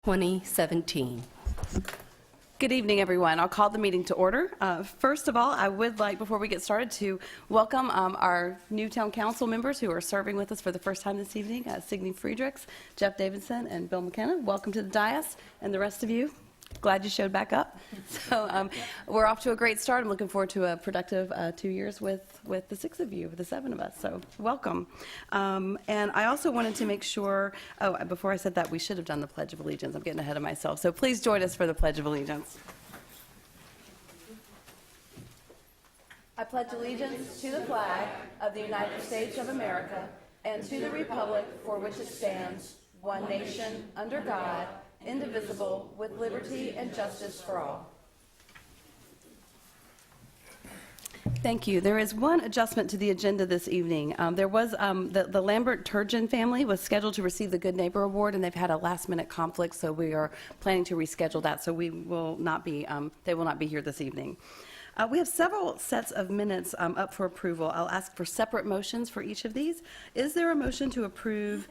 2017. Good evening, everyone. I'll call the meeting to order. First of all, I would like, before we get started, to welcome our new town council members who are serving with us for the first time this evening, Signe Friedrichs, Jeff Davidson, and Bill McKenna. Welcome to the dais, and the rest of you. Glad you showed back up. So we're off to a great start. I'm looking forward to a productive 2 years with the six of you, with the seven of us. So welcome. And I also wanted to make sure, before I said that, we should have done the Pledge of Allegiance. I'm getting ahead of myself. So please join us for the Pledge of Allegiance. I pledge allegiance to the flag of the United States of America and to the republic for which it stands, one nation, under God, indivisible, with liberty and justice for all. Thank you. There is one adjustment to the agenda this evening. There was the Lambert-Turgeon family was scheduled to receive the Good Neighbor Award, and they've had a last-minute conflict, so we are planning to reschedule that. So we will not be. They will not be here this evening. We have several sets of minutes up for approval. I'll ask for separate motions for each of these. Is there a motion to approve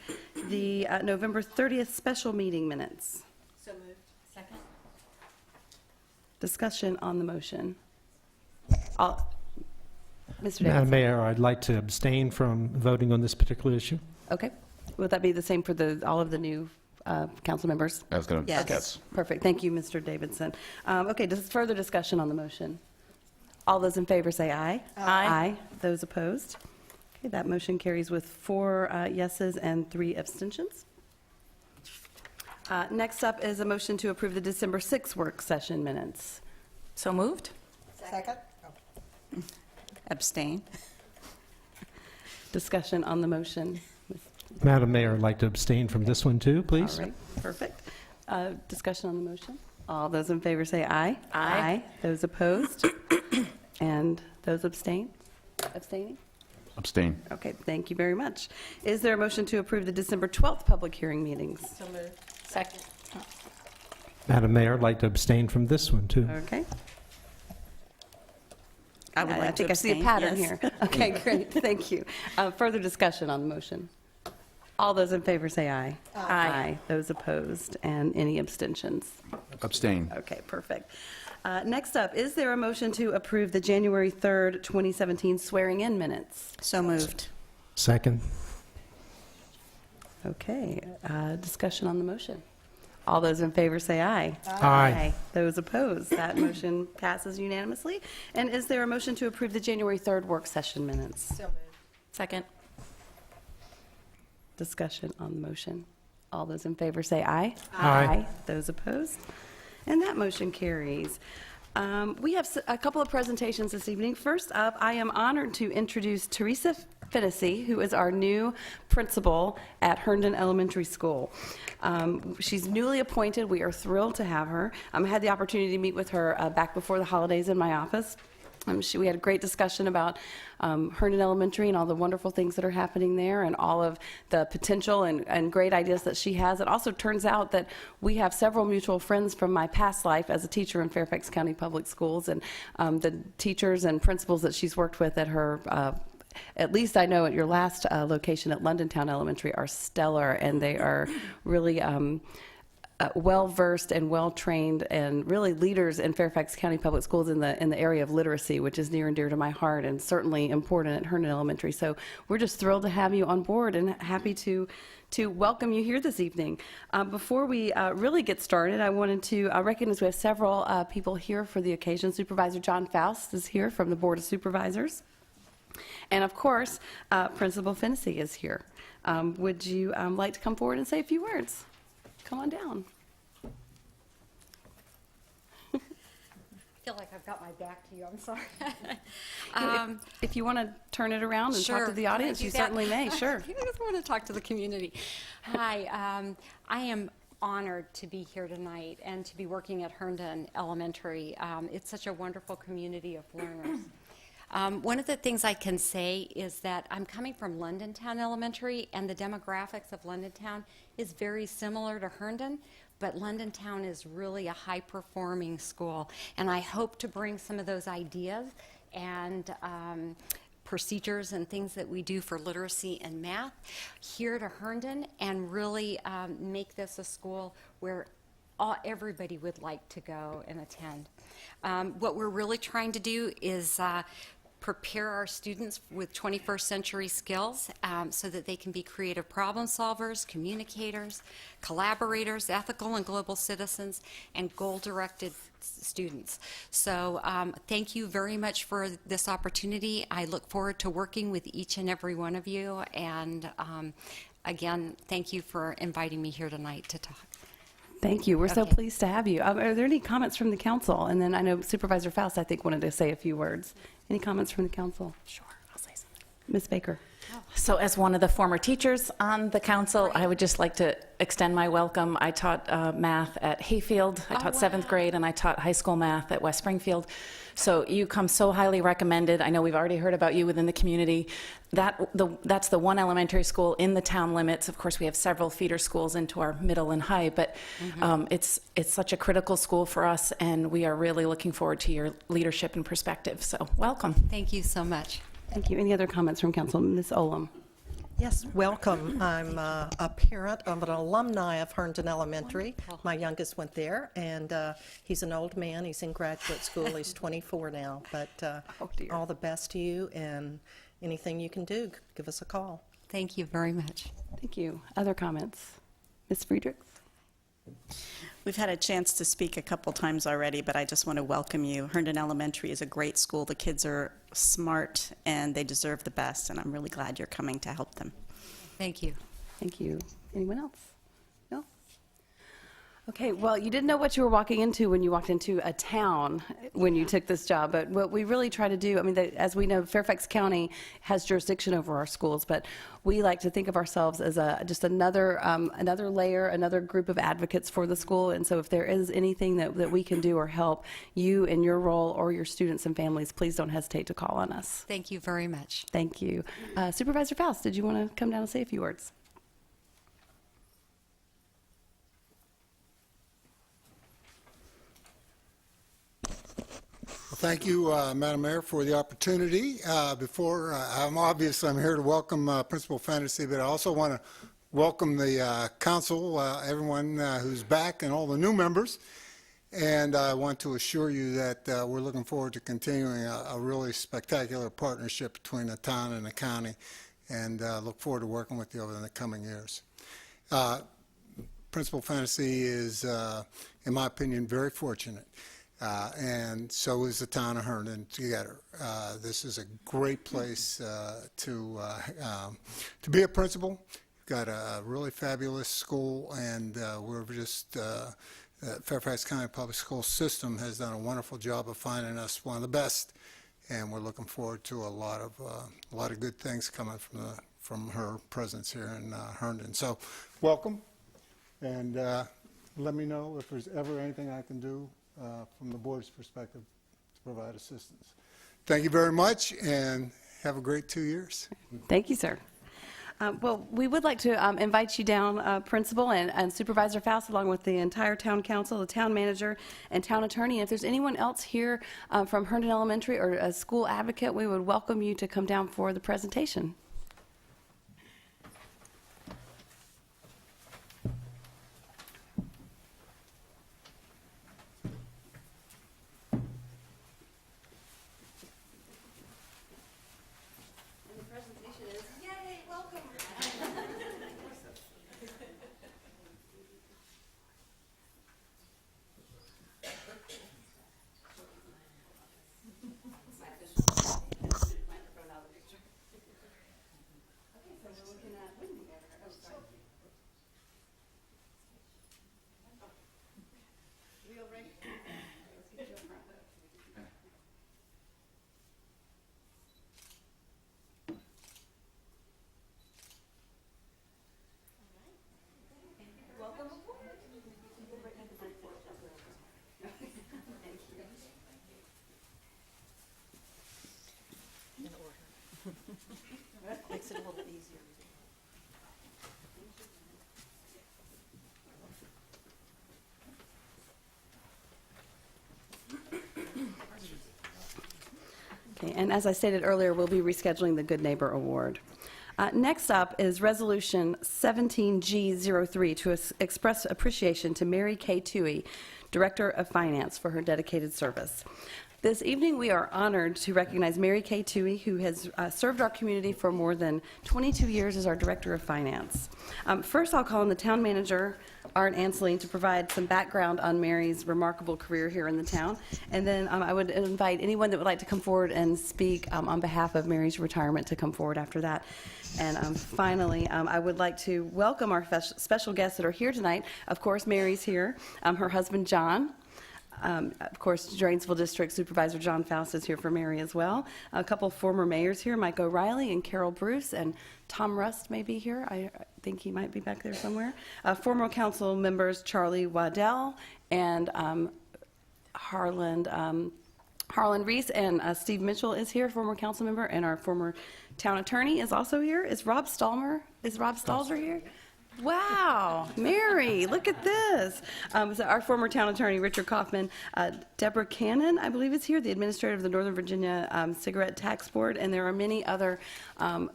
the November 30th special meeting minutes? So moved. Second. Discussion on the motion. Mr. Davis. Madam Mayor, I'd like to abstain from voting on this particular issue. Okay. Would that be the same for all of the new council members? I was going to Yes. Perfect. Thank you, Mr. Davidson. Okay, further discussion on the motion. All those in favor say aye. Aye. Those opposed? Okay, that motion carries with 4 yeses and 3 abstentions. Next up is a motion to approve the December 6th work session minutes. So moved. Second. Abstain. Discussion on the motion. Madam Mayor, I'd like to abstain from this one too, please. All right, perfect. Discussion on the motion. All those in favor say aye. Aye. Those opposed? And those abstaining? abstain. Okay, thank you very much. Is there a motion to approve the December 12th public hearing meetings? So moved. Second. Madam Mayor, I'd like to abstain from this one too. Okay. I would like to think I see a abstain, pattern yes. here. Okay, great, thank you. Further discussion on the motion. All those in favor say aye. Aye. Those opposed, and any abstentions? Abstain. Okay, perfect. Next up, is there a motion to approve the January 3rd, 2017 swearing-in minutes? So moved. Second. Okay, discussion on the motion. All those in favor say aye. Aye. Those opposed, that motion passes unanimously. And is there a motion to approve the January 3rd work session minutes? So moved. Second. Discussion on the motion. All those in favor say aye. Aye. Those opposed? And that motion carries. We have a couple of presentations this evening. First up, I am honored to introduce Teresa Fennessy, who is our new principal at Herndon Elementary School. She's newly appointed. We are thrilled to have her. I had the opportunity to meet with her back before the holidays in my office. We had a great discussion about Herndon Elementary and all the wonderful things that are happening there and all of the potential and great ideas that she has. It also turns out that we have several mutual friends from my past life as a teacher in Fairfax County Public Schools, and the teachers and principals that she's worked with at her at least I know at your last location at Londontown Elementary are stellar, and they are really well-versed and well-trained and really leaders in Fairfax County Public Schools in the area of literacy, which is near and dear to my heart and certainly important at Herndon Elementary. So we're just thrilled to have you on board and happy to welcome you here this evening. Before we really get started, I wanted to recognize we have several people here for the occasion. Supervisor John Faust is here from the Board of Supervisors. And of course, Principal Fennessy is here. Would you like to come forward and say a few words? Come on down. I feel like I've got my back to you. I'm sorry. If you want to turn it around and talk to the Can I audience, do you that? certainly may. Sure. I just want to talk to the community. Hi, I am honored to be here tonight and to be working at Herndon Elementary. It's such a wonderful community of learners. One of the things I can say is that I'm coming from Londontown Elementary, and the demographics of Londontown is very similar to Herndon, but Londontown is really a high-performing school, and I hope to bring some of those ideas and procedures and things that we do for literacy and math here to Herndon and really make this a school where everybody would like to go and attend. What we're really trying to do is prepare our students with 21st century skills so that they can be creative problem solvers, communicators, collaborators, ethical and global citizens, and goal-directed students. So thank you very much for this opportunity. I look forward to working with each and every one of you. And again, thank you for inviting me here tonight to talk. Thank you. We're so Okay. pleased to have you. Are there any comments from the council? And then I know Supervisor Faust, I think, wanted to say a few words. Any comments from the council? Sure, I'll say something. Ms. Baker. So as one of the former teachers on the council, I would just like to extend my welcome. I taught math at Hayfield, I taught 7th grade, and I taught high school math at West Springfield. So you come so highly recommended. I know we've already heard about you within the community. That's the one elementary school in the town limits. Of course, we have several feeder schools into our middle and high, but it's such a critical school for us, and we are really looking forward to your leadership and perspective. So welcome. Thank you so much. Thank you. Any other comments from council? Ms. Olam. Yes, welcome. I'm a parent of an alumni of Herndon Elementary. My youngest went there, and he's an old man. He's in graduate school. He's 24 now. But dear. all the best to you, and anything you can do, give us a call. Thank you very much. Thank you. Other comments? Ms. Friedrichs? We've had a chance to speak a couple times already, but I just want to welcome you. Herndon Elementary is a great school. The kids are smart, and they deserve the best, and I'm really glad you're coming to help them. Thank you. Thank you. Anyone else? No? Okay, well, you didn't know what you were walking into when you walked into a town when you took this job, but what we really try to do, I mean, as we know, Fairfax County has jurisdiction over our schools, but we like to think of ourselves as just another layer, another group of advocates for the school, and so if there is anything that we can do or help you in your role or your students and families, please don't hesitate to call on us. Thank you very much. Thank you. Supervisor Faust, did you want to come down and say a few words? Thank you, Madam Mayor, for the opportunity. Before, I'm here to welcome Principal Fantasy, but I also want to welcome the council, everyone who's back, and all the new members. And I want to assure you that we're looking forward to continuing a really spectacular partnership between the town and the county, and look forward to working with you over the coming years. Principal Fantasy is, in my opinion, very fortunate. And so is the town of Herndon together. This is a great place to be a principal. We've got a really fabulous school, and we're just the Fairfax County Public School System has done a wonderful job of finding us one of the best, and we're looking forward to a lot of good things coming from her presence here in Herndon. So, welcome, and let me know if there's ever anything I can do from the board's perspective to provide assistance. Thank you very much, and have a great 2 years. Thank you, sir. Well, we would like to invite you down, Principal and Supervisor Faust, along with the entire town council, the town manager, and town attorney. And if there's anyone else here from Herndon Elementary or a school advocate, we would welcome you to come down for the presentation. Makes it a little easier. Okay, and as I stated earlier, we'll be rescheduling the Good Neighbor Award. Next up is Resolution 17G03 to express appreciation to Mary K. Toohey, Director of Finance, for her dedicated service. This evening, we are honored to recognize Mary K. Toohey, who has served our community for more than 22 years as our Director of Finance. First, I'll call on the Town Manager, Art Anseline, to provide some background on Mary's remarkable career here in the town. And then I would invite anyone that would like to come forward and speak on behalf of Mary's retirement to come forward after that. And finally, I would like to welcome our special guests that are here tonight. Of course, Mary's here. Her husband, John. Of course, Dranesville District Supervisor John Faust is here for Mary as well. A couple former mayors here, Mike O'Reilly and Carol Bruce, and Tom Rust may be here. I think he might be back there somewhere. Former council members Charlie Waddell and Harlan Reese, and Steve Mitchell is here, former council member, and our former town attorney is also here. Is Rob Stalzer here? Wow, Mary, look at this. So our former town attorney, Richard Kaufman, Deborah Cannon, I believe, is here, the administrator of the Northern Virginia Cigarette Tax Board, and there are many other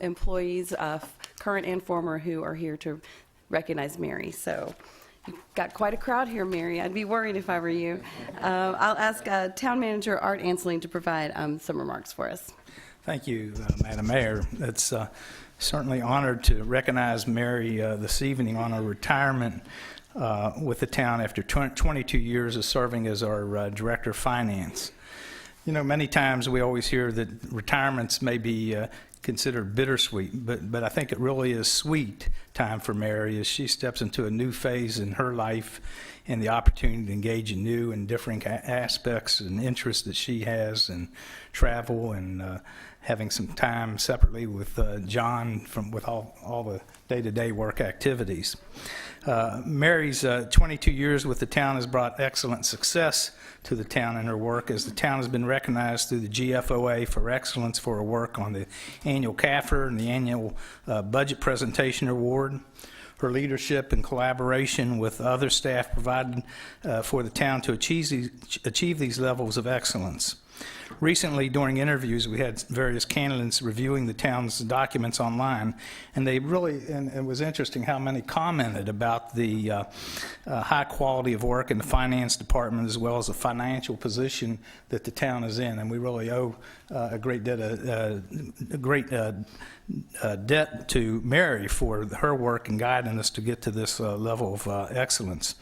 employees, current and former, who are here to recognize Mary. So you've got quite a crowd here, Mary. I'd be worried if I were you. I'll ask Town Manager Art Anseline to provide some remarks for us. Thank you, Madam Mayor. It's certainly honored to recognize Mary this evening on her retirement with the town after 22 years of serving as our Director of Finance. You know, many times we always hear that retirements may be considered bittersweet, but I think it really is sweet time for Mary as she steps into a new phase in her life and the opportunity to engage in new and differing aspects and interests that she has, and travel, and having some time separately with John with all the day-to-day work activities. Mary's 22 years with the town has brought excellent success to the town in her work, as the town has been recognized through the GFOA for excellence for her work on the annual CAFR and the annual budget presentation award. Her leadership and collaboration with other staff provided for the town to achieve these levels of excellence. Recently, during interviews, we had various candidates reviewing the town's documents online, and they really, and it was interesting how many commented about the high quality of work in the finance department, as well as the financial position that the town is in. And we really owe a great debt to Mary for her work and guiding us to get to this level of excellence.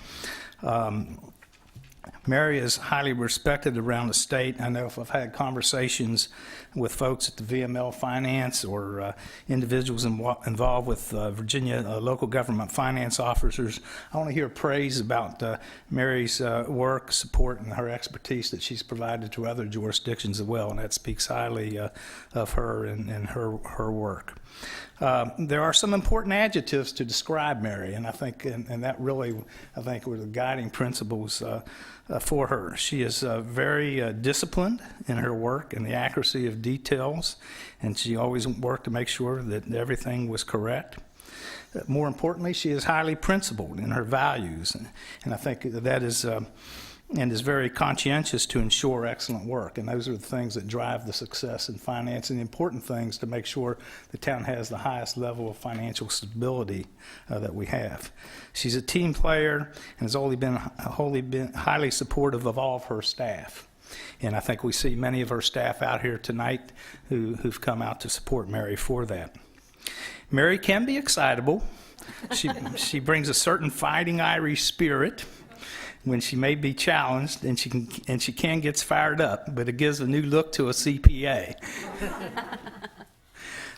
Mary is highly respected around the state. I know if I've had conversations with folks at the VML Finance or individuals involved with Virginia local government finance officers, I want to hear praise about Mary's work, support, and her expertise that she's provided to other jurisdictions as well, and that speaks highly of her and her work. There are some important adjectives to describe Mary, and I think, and that really, I think, were the guiding principles for her. She is very disciplined in her work and the accuracy of details, and she always worked to make sure that everything was correct. More importantly, she is highly principled in her values, and I think that is very conscientious to ensure excellent work. And those are the things that drive the success in finance, and the important things to make sure the town has the highest level of financial stability that we have. She's a team player and has always been highly supportive of all of her staff. And I think we see many of her staff out here tonight who've come out to support Mary for that. Mary can be excitable. She brings a certain fighting Irish spirit when she may be challenged, and she can get fired up, but it gives a new look to a CPA.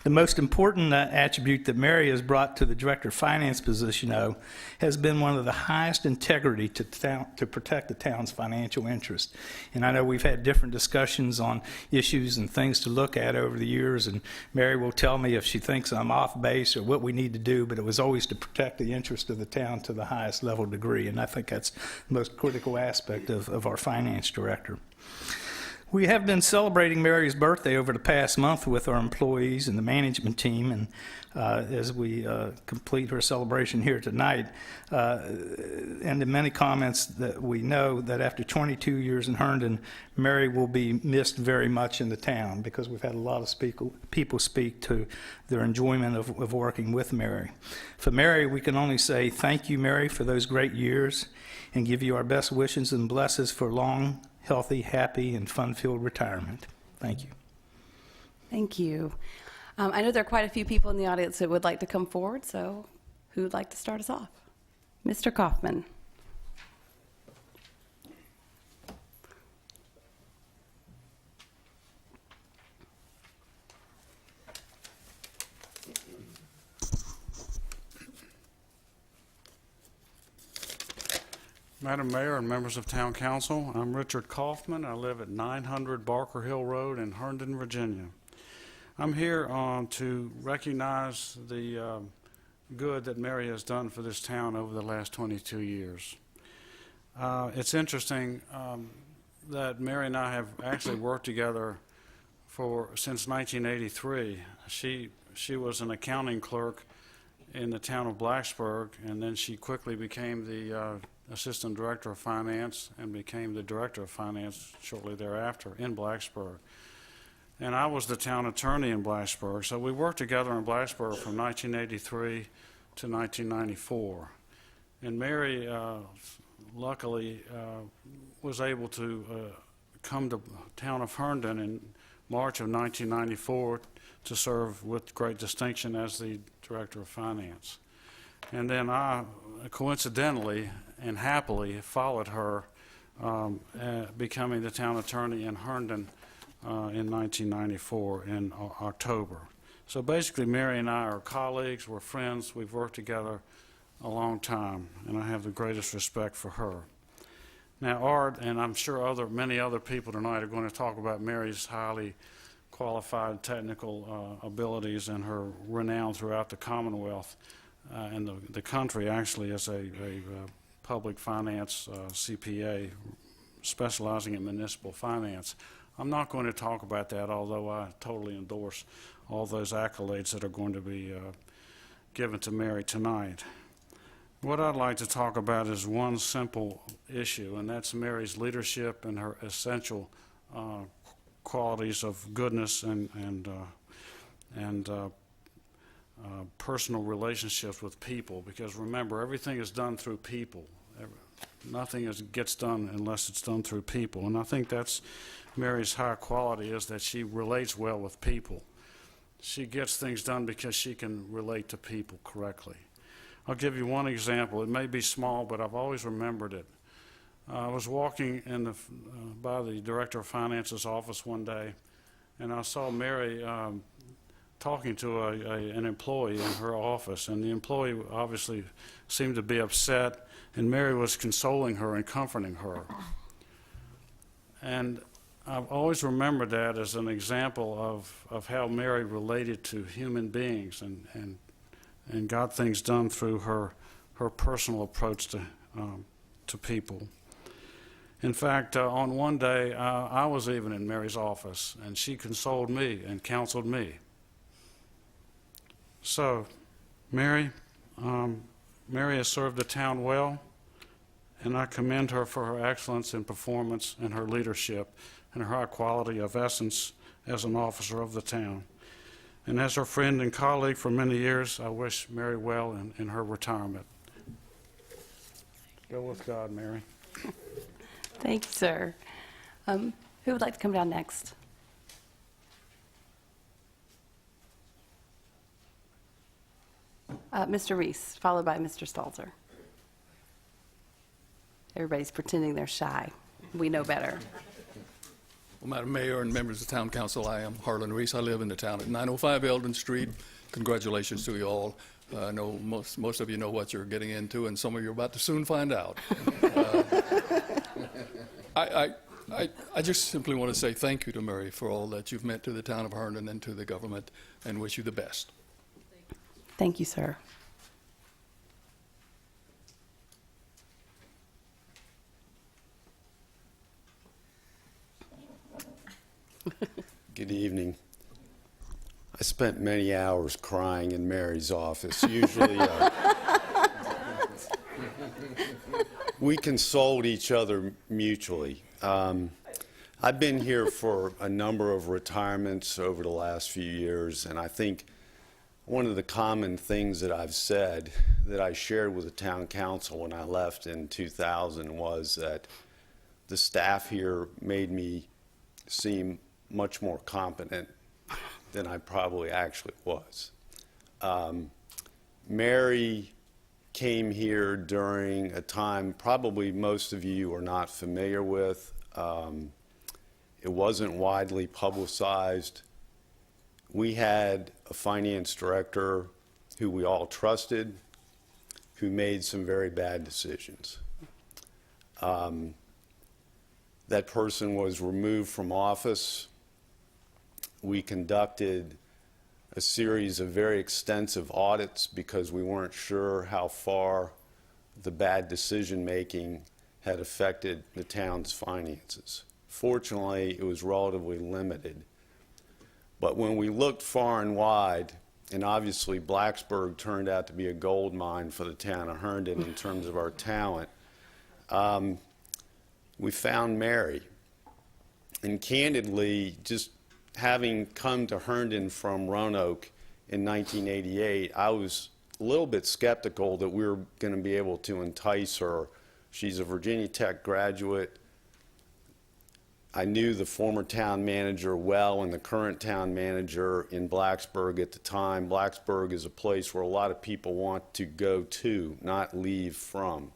The most important attribute that Mary has brought to the Director of Finance position, though, has been one of the highest integrity to protect the town's financial interest. And I know we've had different discussions on issues and things to look at over the years, and Mary will tell me if she thinks I'm off base or what we need to do, but it was always to protect the interest of the town to the highest level degree, and I think that's the most critical aspect of our finance director. We have been celebrating Mary's birthday over the past month with our employees and the management team, and as we complete her celebration here tonight, and in many comments that we know that after 22 years in Herndon, Mary will be missed very much in the town because we've had a lot of people speak to their enjoyment of working with Mary. For Mary, we can only say thank you, Mary, for those great years, and give you our best wishes and blessings for long, healthy, happy, and fun-filled retirement. Thank you. Thank you. I know there are quite a few people in the audience that would like to come forward, so who would like to start us off? Mr. Kaufman. Madam Mayor and members of Town Council, I'm Richard Kaufman. I live at 900 Barker Hill Road in Herndon, Virginia. I'm here to recognize the good that Mary has done for this town over the last 22 years. It's interesting that Mary and I have actually worked together since 1983. She was an accounting clerk in the town of Blacksburg, and then she quickly became the Assistant Director of Finance and became the Director of Finance shortly thereafter in Blacksburg. And I was the town attorney in Blacksburg, so we worked together in Blacksburg from 1983 to 1994. And Mary, luckily, was able to come to town of Herndon in March of 1994 to serve with great distinction as the Director of Finance. And then I, coincidentally and happily, followed her, becoming the town attorney in Herndon in 1994 in October. So basically, Mary and I are colleagues, we're friends, we've worked together a long time, and I have the greatest respect for her. Now, Art, and I'm sure many other people tonight are going to talk about Mary's highly qualified technical abilities and her renown throughout the Commonwealth and the country, actually, as a public finance CPA specializing in municipal finance. I'm not going to talk about that, although I totally endorse all those accolades that are going to be given to Mary tonight. What I'd like to talk about is one simple issue, and that's Mary's leadership and her essential qualities of goodness and personal relationships with people. Because remember, everything is done through people. Nothing gets done unless it's done through people. And I think that's Mary's high quality, is that she relates well with people. She gets things done because she can relate to people correctly. I'll give you one example. It may be small, but I've always remembered it. I was walking by the Director of Finance's office one day, and I saw Mary talking to an employee in her office, and the employee obviously seemed to be upset, and Mary was consoling her and comforting her. And I've always remembered that as an example of how Mary related to human beings and got things done through her personal approach to people. In fact, on one day, I was even in Mary's office, and she consoled me and counseled me. So, Mary has served the town well, and I commend her for her excellence in performance and her leadership and her high quality of essence as an officer of the town. And as her friend and colleague for many years, I wish Mary well in her retirement. Go with God, Mary. Thank you, sir. Who would like to come down next? Mr. Reese, followed by Mr. Stalzer. Everybody's pretending they're shy. We know better. Well, Madam Mayor and members of the Town Council, I am Harlan Reese. I live in the town at 905 Eldon Street. Congratulations to you all. I know most of you know what you're getting into, and some of you are about to soon find out. I just simply want to say thank you to Mary for all that you've meant to the town of Herndon and to the government, and wish you the best. Thank you, sir. Good evening. I spent many hours crying in Mary's office. Usually, we consoled each other mutually. I've been here for a number of retirements over the last few years, and I think one of the common things that I've said that I shared with the town council when I left in 2000 was that the staff here made me seem much more competent than I probably actually was. Mary came here during a time probably most of you are not familiar with. It wasn't widely publicized. We had a finance director who we all trusted, who made some very bad decisions. That person was removed from office. We conducted a series of very extensive audits because we weren't sure how far the bad decision-making had affected the town's finances. Fortunately, it was relatively limited. But when we looked far and wide, and obviously Blacksburg turned out to be a gold mine for the town of Herndon in terms of our talent, we found Mary. And candidly, just having come to Herndon from Roanoke in 1988, I was a little bit skeptical that we were going to be able to entice her. She's a Virginia Tech graduate. I knew the former town manager well and the current town manager in Blacksburg at the time. Blacksburg is a place where a lot of people want to go to, not leave from.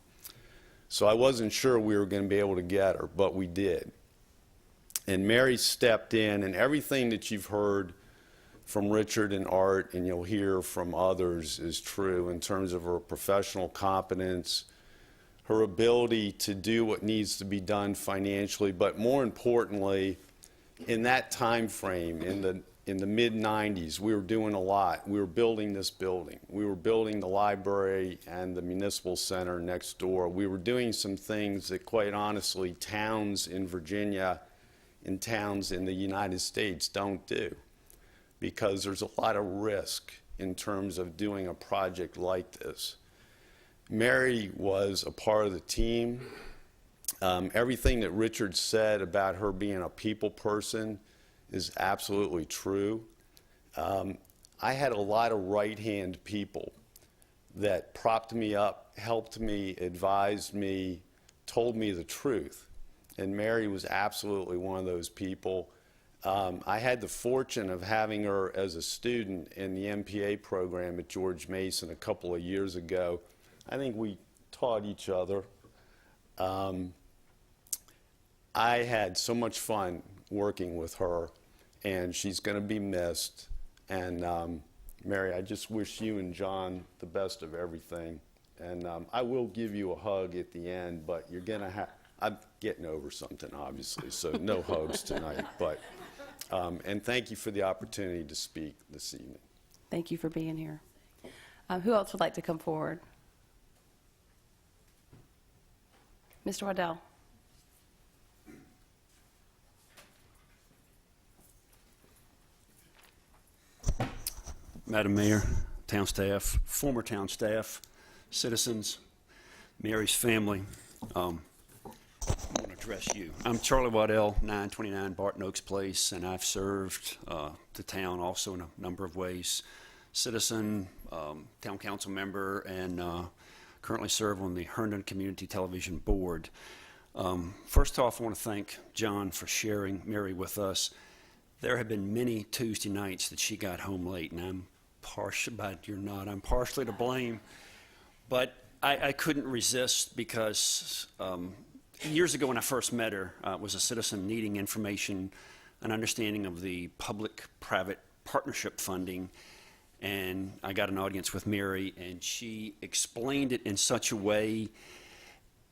So I wasn't sure we were going to be able to get her, but we did. And Mary stepped in, and everything that you've heard from Richard and Art, and you'll hear from others, is true in terms of her professional competence, her ability to do what needs to be done financially, but more importantly, in that time frame, in the mid-90s, we were doing a lot. We were building this building. We were building the library and the municipal center next door. We were doing some things that, quite honestly, towns in Virginia and towns in the United States don't do, because there's a lot of risk in terms of doing a project like this. Mary was a part of the team. Everything that Richard said about her being a people person is absolutely true. I had a lot of right-hand people that propped me up, helped me, advised me, told me the truth. And Mary was absolutely one of those people. I had the fortune of having her as a student in the MPA program at George Mason a couple of years ago. I think we taught each other. I had so much fun working with her, and she's going to be missed. And Mary, I just wish you and John the best of everything. And I will give you a hug at the end, but you're going to have, I'm getting over something, obviously, so no hugs tonight. But, and thank you for the opportunity to speak this evening. Thank you for being here. Who else would like to come forward? Mr. Waddell. Madam Mayor, town staff, former town staff, citizens, Mary's family, I want to address you. I'm Charlie Waddell, 929 Barton Oaks Place, and I've served the town also in a number of ways. Citizen, town council member, and currently serve on the Herndon Community Television Board. First off, I want to thank John for sharing Mary with us. There have been many Tuesday nights that she got home late, and I'm partially to blame. But I couldn't resist because years ago when I first met her, was a citizen needing information, an understanding of the public-private partnership funding, and I got an audience with Mary, and she explained it in such a way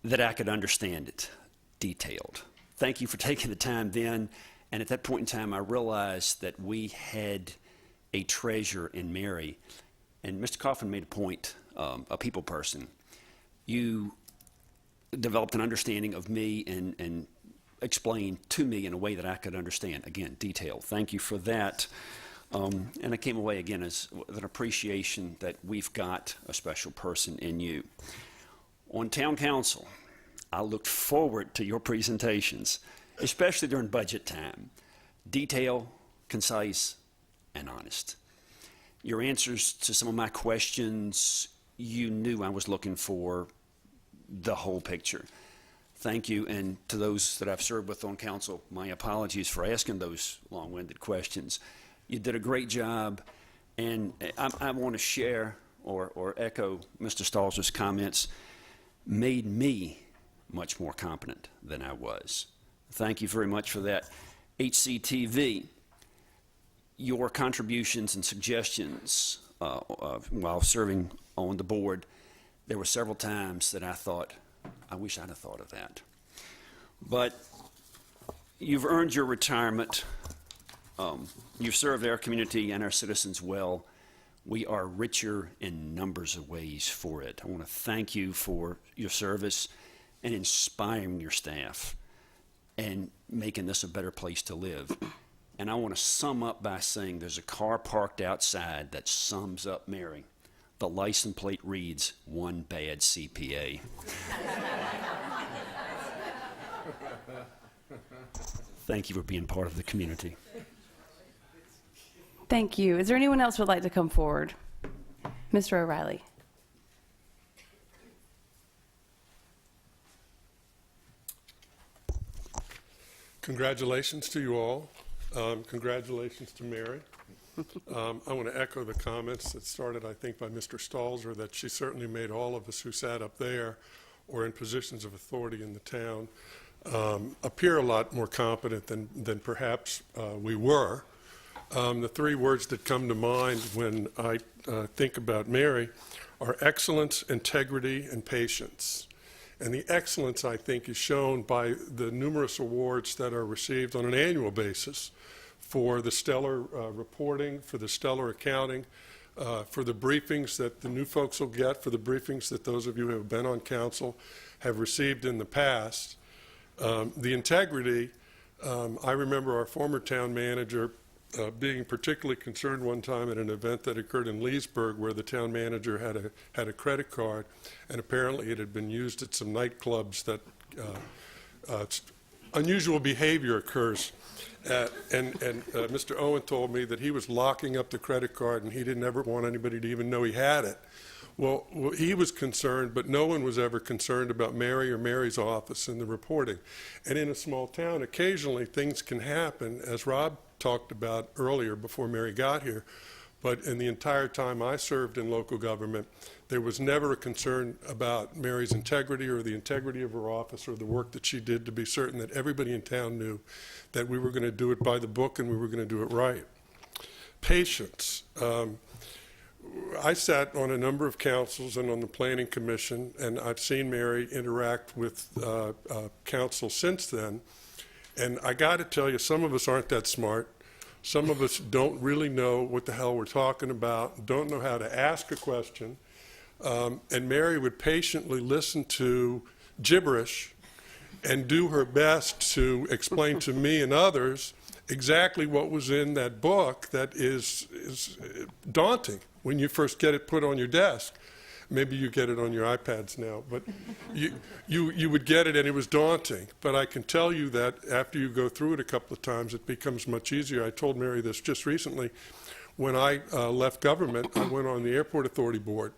that I could understand it, detailed. Thank you for taking the time then, and at that point in time, I realized that we had a treasure in Mary, and Mr. Coffin made a point, a people person. You developed an understanding of me and explained to me in a way that I could understand. Again, detailed. Thank you for that. And I came away again with an appreciation that we've got a special person in you. On town council, I looked forward to your presentations, especially during budget time. Detailed, concise, and honest. Your answers to some of my questions, you knew I was looking for the whole picture. Thank you, and to those that I've served with on council, my apologies for asking those long-winded questions. You did a great job, and I want to share or echo Mr. Stalzer's comments, made me much more competent than I was. Thank you very much for that. HCTV, your contributions and suggestions while serving on the board, there were several times that I thought, I wish I'd have thought of that. But you've earned your retirement. You've served our community and our citizens well. We are richer in numbers of ways for it. I want to thank you for your service and inspiring your staff and making this a better place to live. And I want to sum up by saying there's a car parked outside that sums up Mary. The license plate reads, "One bad CPA." Thank you for being part of the community. Thank you. Is there anyone else who would like to come forward? Mr. O'Reilly. Congratulations to you all. Congratulations to Mary. I want to echo the comments that started, I think, by Mr. Stalzer, that she certainly made all of us who sat up there or in positions of authority in the town appear a lot more competent than perhaps we were. The three words that come to mind when I think about Mary are excellence, integrity, and patience. And the excellence, I think, is shown by the numerous awards that are received on an annual basis for the stellar reporting, for the stellar accounting, for the briefings that the new folks will get, for the briefings that those of you who have been on council have received in the past. The integrity, I remember our former town manager being particularly concerned one time at an event that occurred in Leesburg where the town manager had a credit card, and apparently it had been used at some nightclubs that unusual behavior occurs. And Mr. Owen told me that he was locking up the credit card and he didn't ever want anybody to even know he had it. Well, he was concerned, but no one was ever concerned about Mary or Mary's office and the reporting. And in a small town, occasionally things can happen, as Rob talked about earlier before Mary got here. But in the entire time I served in local government, there was never a concern about Mary's integrity or the integrity of her office or the work that she did to be certain that everybody in town knew that we were going to do it by the book and we were going to do it right. Patience. I sat on a number of councils and on the Planning Commission, and I've seen Mary interact with council since then. And I got to tell you, some of us aren't that smart. Some of us don't really know what the hell we're talking about, don't know how to ask a question. And Mary would patiently listen to gibberish and do her best to explain to me and others exactly what was in that book that is daunting when you first get it put on your desk. Maybe you get it on your iPads now, but you would get it and it was daunting. But I can tell you that after you go through it a couple of times, it becomes much easier. I told Mary this just recently. When I left government, I went on the Airport Authority Board,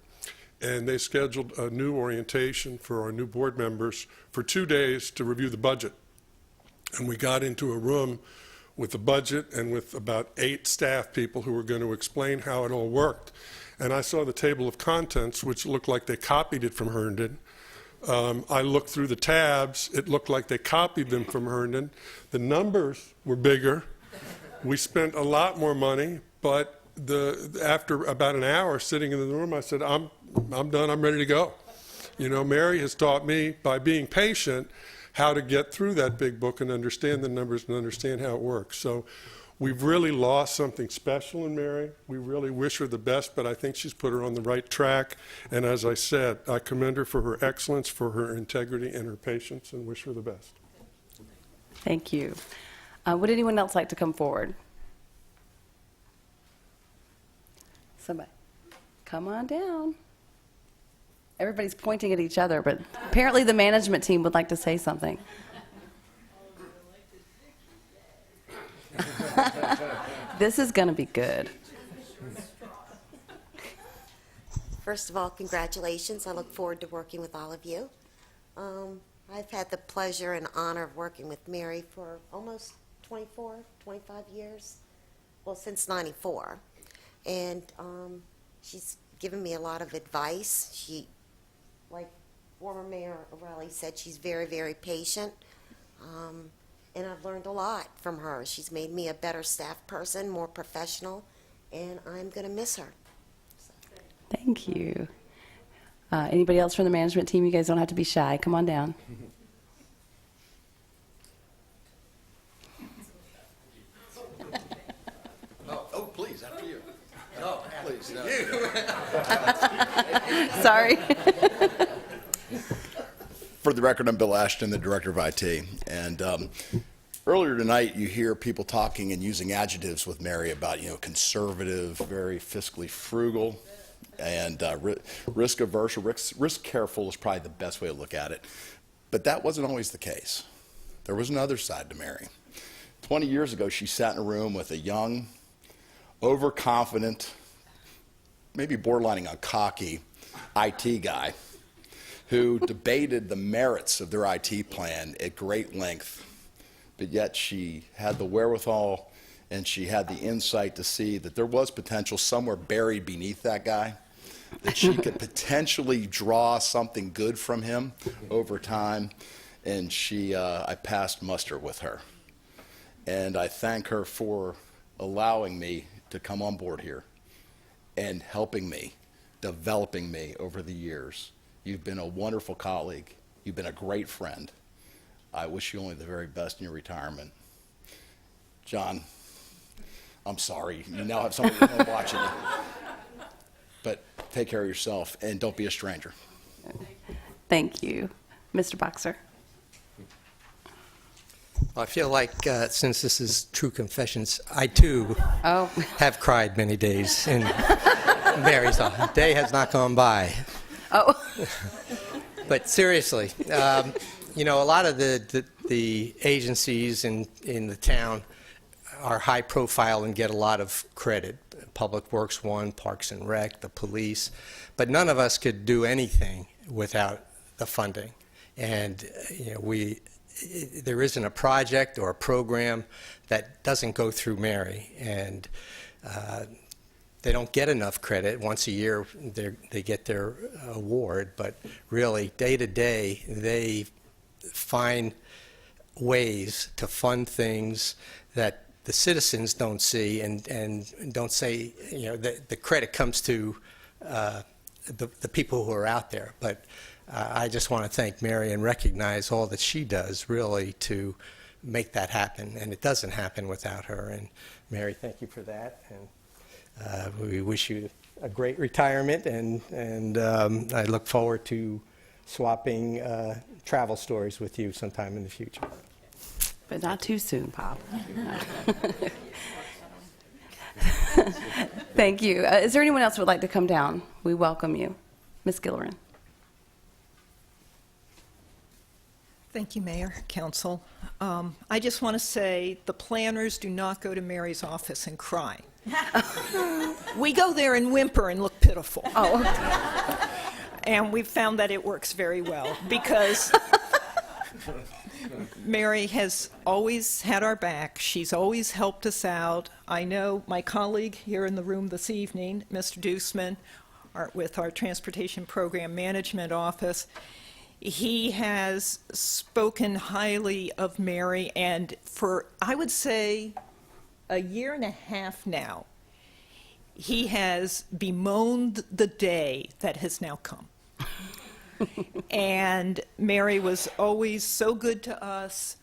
and they scheduled a new orientation for our new board members for 2 days to review the budget. And we got into a room with the budget and with about 8 staff people who were going to explain how it all worked. And I saw the table of contents, which looked like they copied it from Herndon. I looked through the tabs. It looked like they copied them from Herndon. The numbers were bigger. We spent a lot more money, but after about an hour sitting in the room, I said, I'm done. I'm ready to go. You know, Mary has taught me, by being patient, how to get through that big book and understand the numbers and understand how it works. So we've really lost something special in Mary. We really wish her the best, but I think she's put her on the right track. And as I said, I commend her for her excellence, for her integrity and her patience, and wish her the best. Thank you. Would anyone else like to come forward? Somebody, come on down. Everybody's pointing at each other, but apparently the management team would like to say something. This is going to be good. First of all, congratulations. I look forward to working with all of you. I've had the pleasure and honor of working with Mary for almost 25 years, well, since '94. And she's given me a lot of advice. She, like former Mayor O'Reilly said, she's very, very patient. And I've learned a lot from her. She's made me a better staff person, more professional, and I'm going to miss her. Thank you. Anybody else from the management team? You guys don't have to be shy. Come on down. Oh, please, after you. No, please. No. Sorry. For the record, I'm Bill Ashton, the Director of IT. And earlier tonight, you hear people talking and using adjectives with Mary about, conservative, very fiscally frugal, and risk averse or risk careful is probably the best way to look at it. But that wasn't always the case. There was another side to Mary. 20 years ago, she sat in a room with a young, overconfident, maybe borderlining on cocky IT guy who debated the merits of their IT plan at great length, but yet she had the wherewithal and she had the insight to see that there was potential somewhere buried beneath that guy, that she could potentially draw something good from him over time, and I passed muster with her. And I thank her for allowing me to come on board here and helping me, developing me over the years. You've been a wonderful colleague. You've been a great friend. I wish you only the very best in your retirement. John, I'm sorry. You now have somebody at home watching you. But take care of yourself and don't be a stranger. Thank you. Mr. Boxer. I feel like since this is true confessions, I too have cried many days in Mary's office. A day has not gone by. Oh. But seriously, a lot of the agencies in the town are high profile and get a lot of credit. Public Works One, Parks and Rec, the police, but none of us could do anything without the funding. And there isn't a project or a program that doesn't go through Mary, and they don't get enough credit. Once a year they get their award, but really day to day they find ways to fund things that the citizens don't see and don't say, the credit comes to the people who are out there. But I just want to thank Mary and recognize all that she does really to make that happen, and it doesn't happen without her. And Mary, thank you for that, and we wish you a great retirement, and I look forward to swapping travel stories with you sometime in the future. But not too soon, Pop. Thank you. Is there anyone else who would like to come down? We welcome you. Ms. Gillerin. Thank you, Mayor, Council. I just want to say the planners do not go to Mary's office and cry. We go there and whimper and look pitiful. Oh. And we've found that it works very well because Mary has always had our back. She's always helped us out. I know my colleague here in the room this evening, Mr. Deuceman, with our Transportation Program Management Office, he has spoken highly of Mary, and for, I would say, a year and a half now, he has bemoaned the day that has now come. And Mary was always so good to us.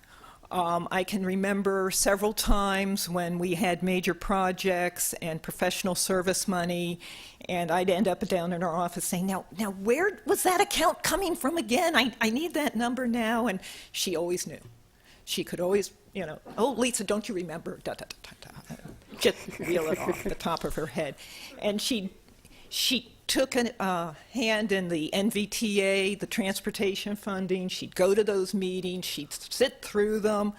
I can remember several times when we had major projects and professional service money, and I'd end up down in our office saying, now where was that account coming from again? I need that number now. And she always knew. she could always, oh, Lisa, don't you remember? Da, da, da, da, da. Just reel it off the top of her head. And she took a hand in the NVTA, the transportation funding. She'd go to those meetings. She'd sit through them,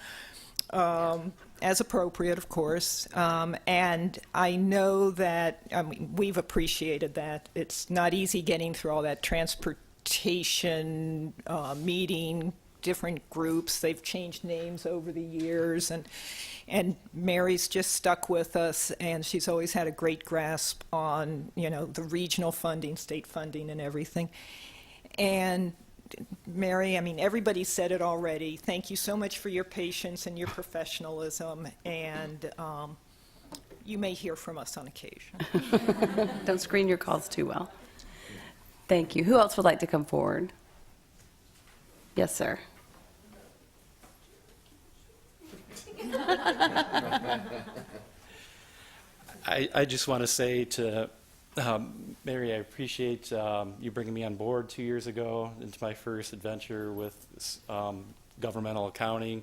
as appropriate, of course. And I know that, we've appreciated that. It's not easy getting through all that transportation meeting, different groups. They've changed names over the years. And Mary's just stuck with us, and she's always had a great grasp on, the regional funding, state funding, and everything. And Mary, everybody said it already. Thank you so much for your patience and your professionalism, and you may hear from us on occasion. Don't screen your calls too well. Thank you. Who else would like to come forward? Yes, sir. I just want to say to Mary, I appreciate you bringing me on board 2 years ago into my first adventure with governmental accounting,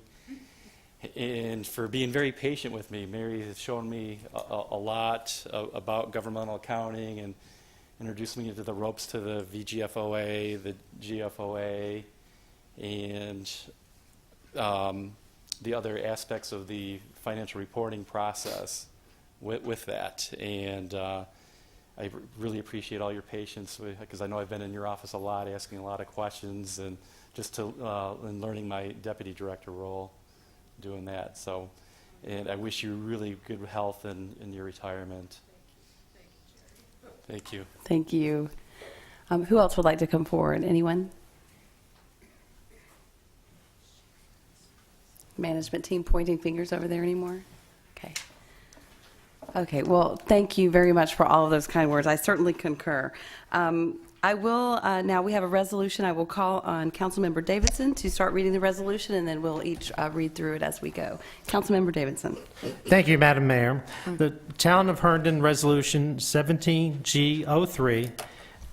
and for being very patient with me. Mary has shown me a lot about governmental accounting and introduced me to the ropes to the VGFOA, the GFOA, and the other aspects of the financial reporting process with that. And I really appreciate all your patience, because I know I've been in your office a lot, asking a lot of questions, and just and learning my deputy director role, doing that. So, and I wish you really good health in your retirement. Thank you. Thank you. Who else would like to come forward? Anyone? Management team pointing fingers over there anymore? Okay. Okay, well, thank you very much for all of those kind words. I certainly concur. I will, now we have a resolution. I will call on Councilmember Davidson to start reading the resolution, and then we'll each read through it as we go. Councilmember Davidson. Thank you, Madam Mayor. The Town of Herndon Resolution 17G03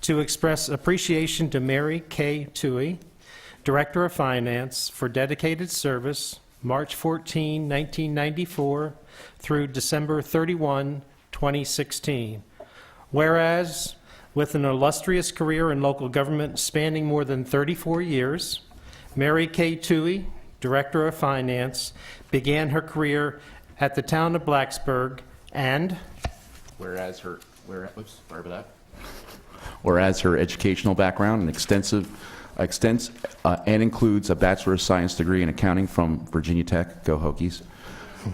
to express appreciation to Mary K. Toohey, Director of Finance, for dedicated service March 14, 1994 through December 31, 2016. Whereas, with an illustrious career in local government spanning more than 34 years, Mary K. Toohey, Director of Finance, began her career at the town of Blacksburg, and Whereas her educational background extends and includes a Bachelor of Science degree in accounting from Virginia Tech, go Hokies,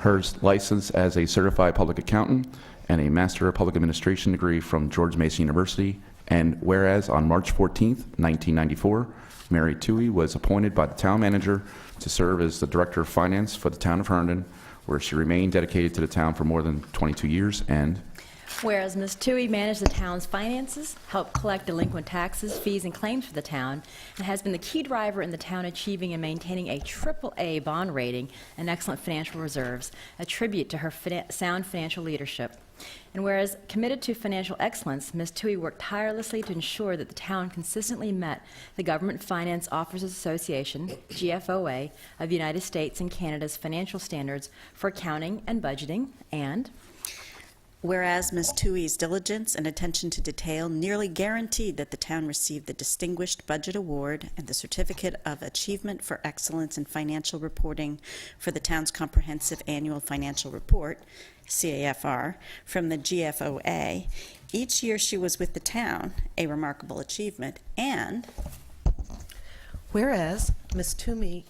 her license as a certified public accountant, and a Master of Public Administration degree from George Mason University. And whereas on March 14th, 1994, Mary Toohey was appointed by the town manager to serve as the Director of Finance for the town of Herndon, where she remained dedicated to the town for more than 22 years. And whereas Ms. Toohey managed the town's finances, helped collect delinquent taxes, fees, and claims for the town, and has been the key driver in the town achieving and maintaining a AAA bond rating and excellent financial reserves, a tribute to her sound financial leadership. And whereas committed to financial excellence, Ms. Toohey worked tirelessly to ensure that the town consistently met the Government Finance Officers Association, GFOA, of the United States and Canada's financial standards for accounting and budgeting. And whereas Ms. Toohey's diligence and attention to detail nearly guaranteed that the town received the Distinguished Budget Award and the Certificate of Achievement for Excellence in Financial Reporting for the town's Comprehensive Annual Financial Report, CAFR, from the GFOA. Each year she was with the town, a remarkable achievement. And whereas Ms. Toohey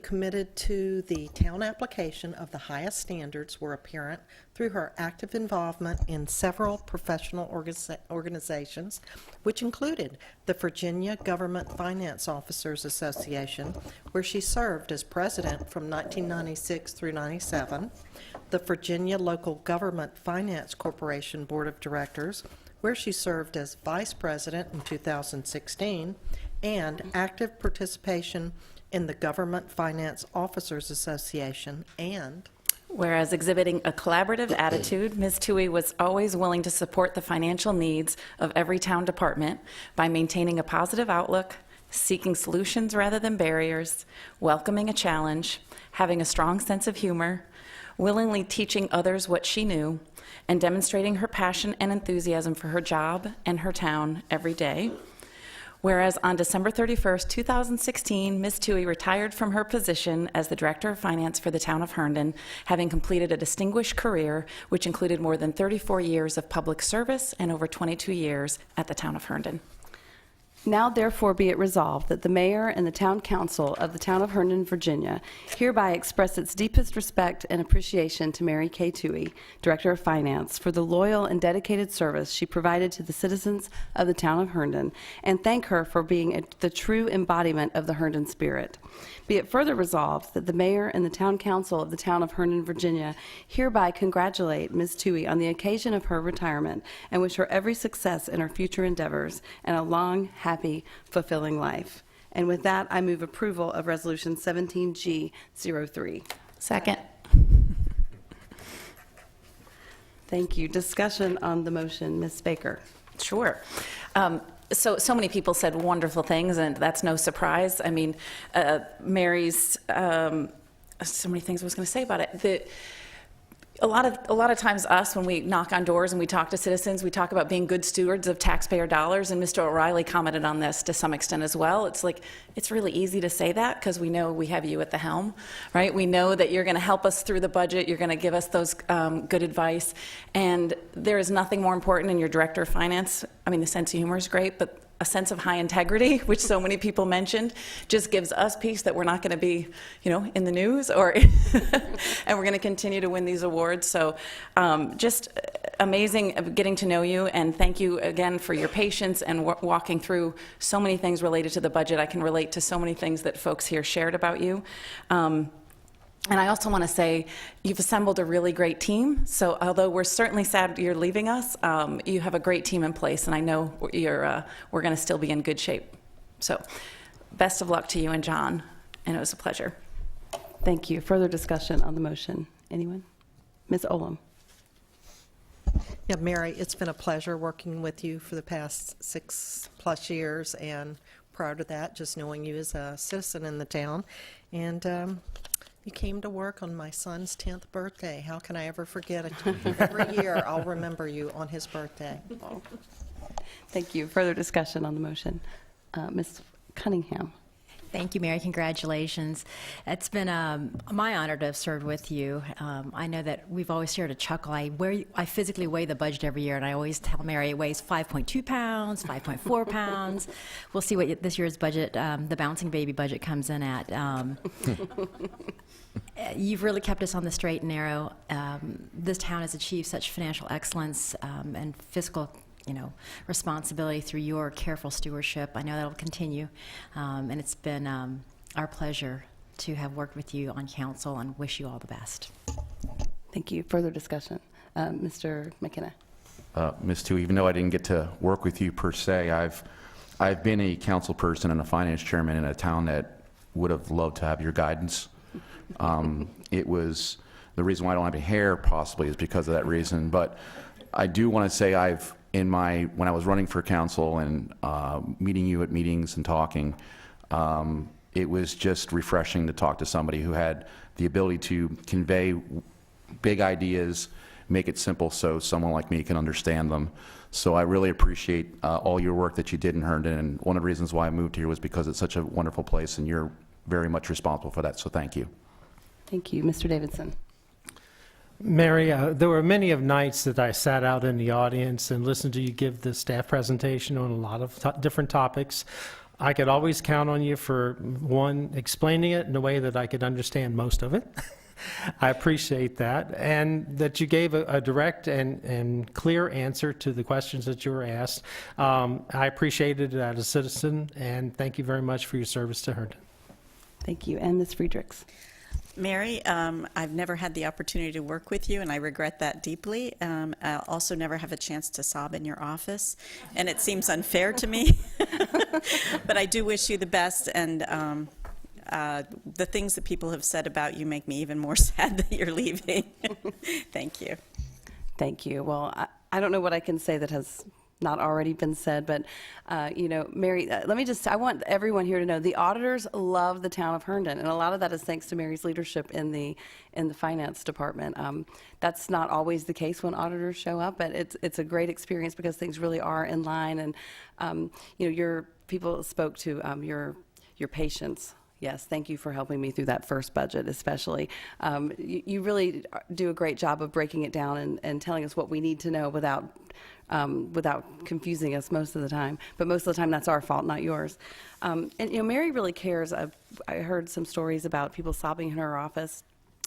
committed to the town application of the highest standards were apparent through her active involvement in several professional organizations, which included the Virginia Government Finance Officers Association, where she served as president from 1996 through 97, the Virginia Local Government Finance Corporation Board of Directors, where she served as vice president in 2016, and active participation in the Government Finance Officers Association. And whereas exhibiting a collaborative attitude, Ms. Toohey was always willing to support the financial needs of every town department by maintaining a positive outlook, seeking solutions rather than barriers, welcoming a challenge, having a strong sense of humor, willingly teaching others what she knew, and demonstrating her passion and enthusiasm for her job and her town every day. Whereas on December 31st, 2016, Ms. Toohey retired from her position as the Director of Finance for the town of Herndon, having completed a distinguished career which included more than 34 years of public service and over 22 years at the town of Herndon. Now therefore be it resolved that the mayor and the town council of the town of Herndon, Virginia, hereby express its deepest respect and appreciation to Mary K. Toohey, Director of Finance, for the loyal and dedicated service she provided to the citizens of the town of Herndon, and thank her for being the true embodiment of the Herndon spirit. Be it further resolved that the mayor and the town council of the town of Herndon, Virginia, hereby congratulate Ms. Toohey on the occasion of her retirement and wish her every success in her future endeavors and a long, happy, fulfilling life. And with that, I move approval of Resolution 17G03. Second. Thank you. Discussion on the motion. Ms. Baker. Sure. So many people said wonderful things, and that's no surprise. I mean, Mary's, so many things I was going to say about it. A lot of times us, when we knock on doors and we talk to citizens, we talk about being good stewards of taxpayer dollars, and Mr. O'Reilly commented on this to some extent as well. It's like, it's really easy to say that because we know we have you at the helm, right? We know that you're going to help us through the budget, you're going to give us those good advice, and there is nothing more important in your Director of Finance. I mean, the sense of humor is great, but a sense of high integrity, which so many people mentioned, just gives us peace that we're not going to be, in the news, or and we're going to continue to win these awards. So just amazing getting to know you, and thank you again for your patience and walking through so many things related to the budget. I can relate to so many things that folks here shared about you. And I also want to say you've assembled a really great team. So although we're certainly sad you're leaving us, you have a great team in place, and I know we're going to still be in good shape. So best of luck to you and John, and it was a pleasure. Thank you. Further discussion on the motion. Anyone? Ms. Olam. Yeah, Mary, it's been a pleasure working with you for the past 6+ years, and prior to that, just knowing you as a citizen in the town. And you came to work on my son's 10th birthday. How can I ever forget it? Every year I'll remember you on his birthday. Oh. Thank you. Further discussion on the motion. Ms. Cunningham. Thank you, Mary. Congratulations. It's been my honor to have served with you. I know that we've always shared a chuckle. I physically weigh the budget every year, and I always tell Mary it weighs 5.2 pounds, 5.4 pounds. We'll see what this year's budget, the bouncing baby budget, comes in at. You've really kept us on the straight and narrow. This town has achieved such financial excellence and fiscal responsibility through your careful stewardship. I know that'll continue, and it's been our pleasure to have worked with you on council, and wish you all the best. Thank you. Further discussion. Mr. McKenna. Ms. Tu, even though I didn't get to work with you per se, I've been a council person and a finance chairman in a town that would have loved to have your guidance. It was the reason why I don't have a hair possibly is because of that reason, but I do want to say when I was running for council and meeting you at meetings and talking, it was just refreshing to talk to somebody who had the ability to convey big ideas, make it simple so someone like me can understand them. So I really appreciate all your work that you did in Herndon, and one of the reasons why I moved here was because it's such a wonderful place, and you're very much responsible for that, so thank you. Thank you. Mr. Davidson. Mary, there were many of nights that I sat out in the audience and listened to you give the staff presentation on a lot of different topics. I could always count on you for, one, explaining it in a way that I could understand most of it. I appreciate that, and that you gave a direct and clear answer to the questions that you were asked. I appreciated it as a citizen, and thank you very much for your service to Herndon. Thank you. And Ms. Friedrichs. Mary, I've never had the opportunity to work with you, and I regret that deeply. I'll also never have a chance to sob in your office, and it seems unfair to me. But I do wish you the best, and the things that people have said about you make me even more sad that you're leaving. Thank you. Thank you. Well, I don't know what I can say that has not already been said, but, Mary, I want everyone here to know, the auditors love the town of Herndon, and a lot of that is thanks to Mary's leadership in the finance department. That's not always the case when auditors show up, but it's a great experience because things really are in line, and, your people spoke to your patience. Yes, thank you for helping me through that first budget, especially. You really do a great job of breaking it down and telling us what we need to know without confusing us most of the time. But most of the time, that's our fault, not yours. And Mary really cares. I heard some stories about people sobbing in her office.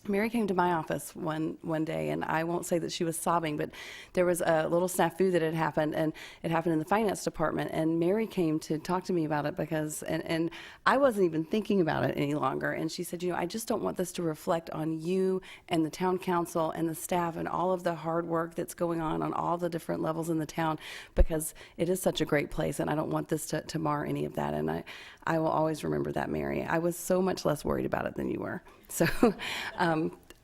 Mary came to my office one day, and I won't say that she was sobbing, but there was a little snafu that had happened, and it happened in the finance department, and Mary came to talk to me about it because, and I wasn't even thinking about it any longer, and she said, I just don't want this to reflect on you and the town council and the staff and all of the hard work that's going on all the different levels in the town, because it is such a great place, and I don't want this to mar any of that, and I will always remember that, Mary. I was so much less worried about it than you were. So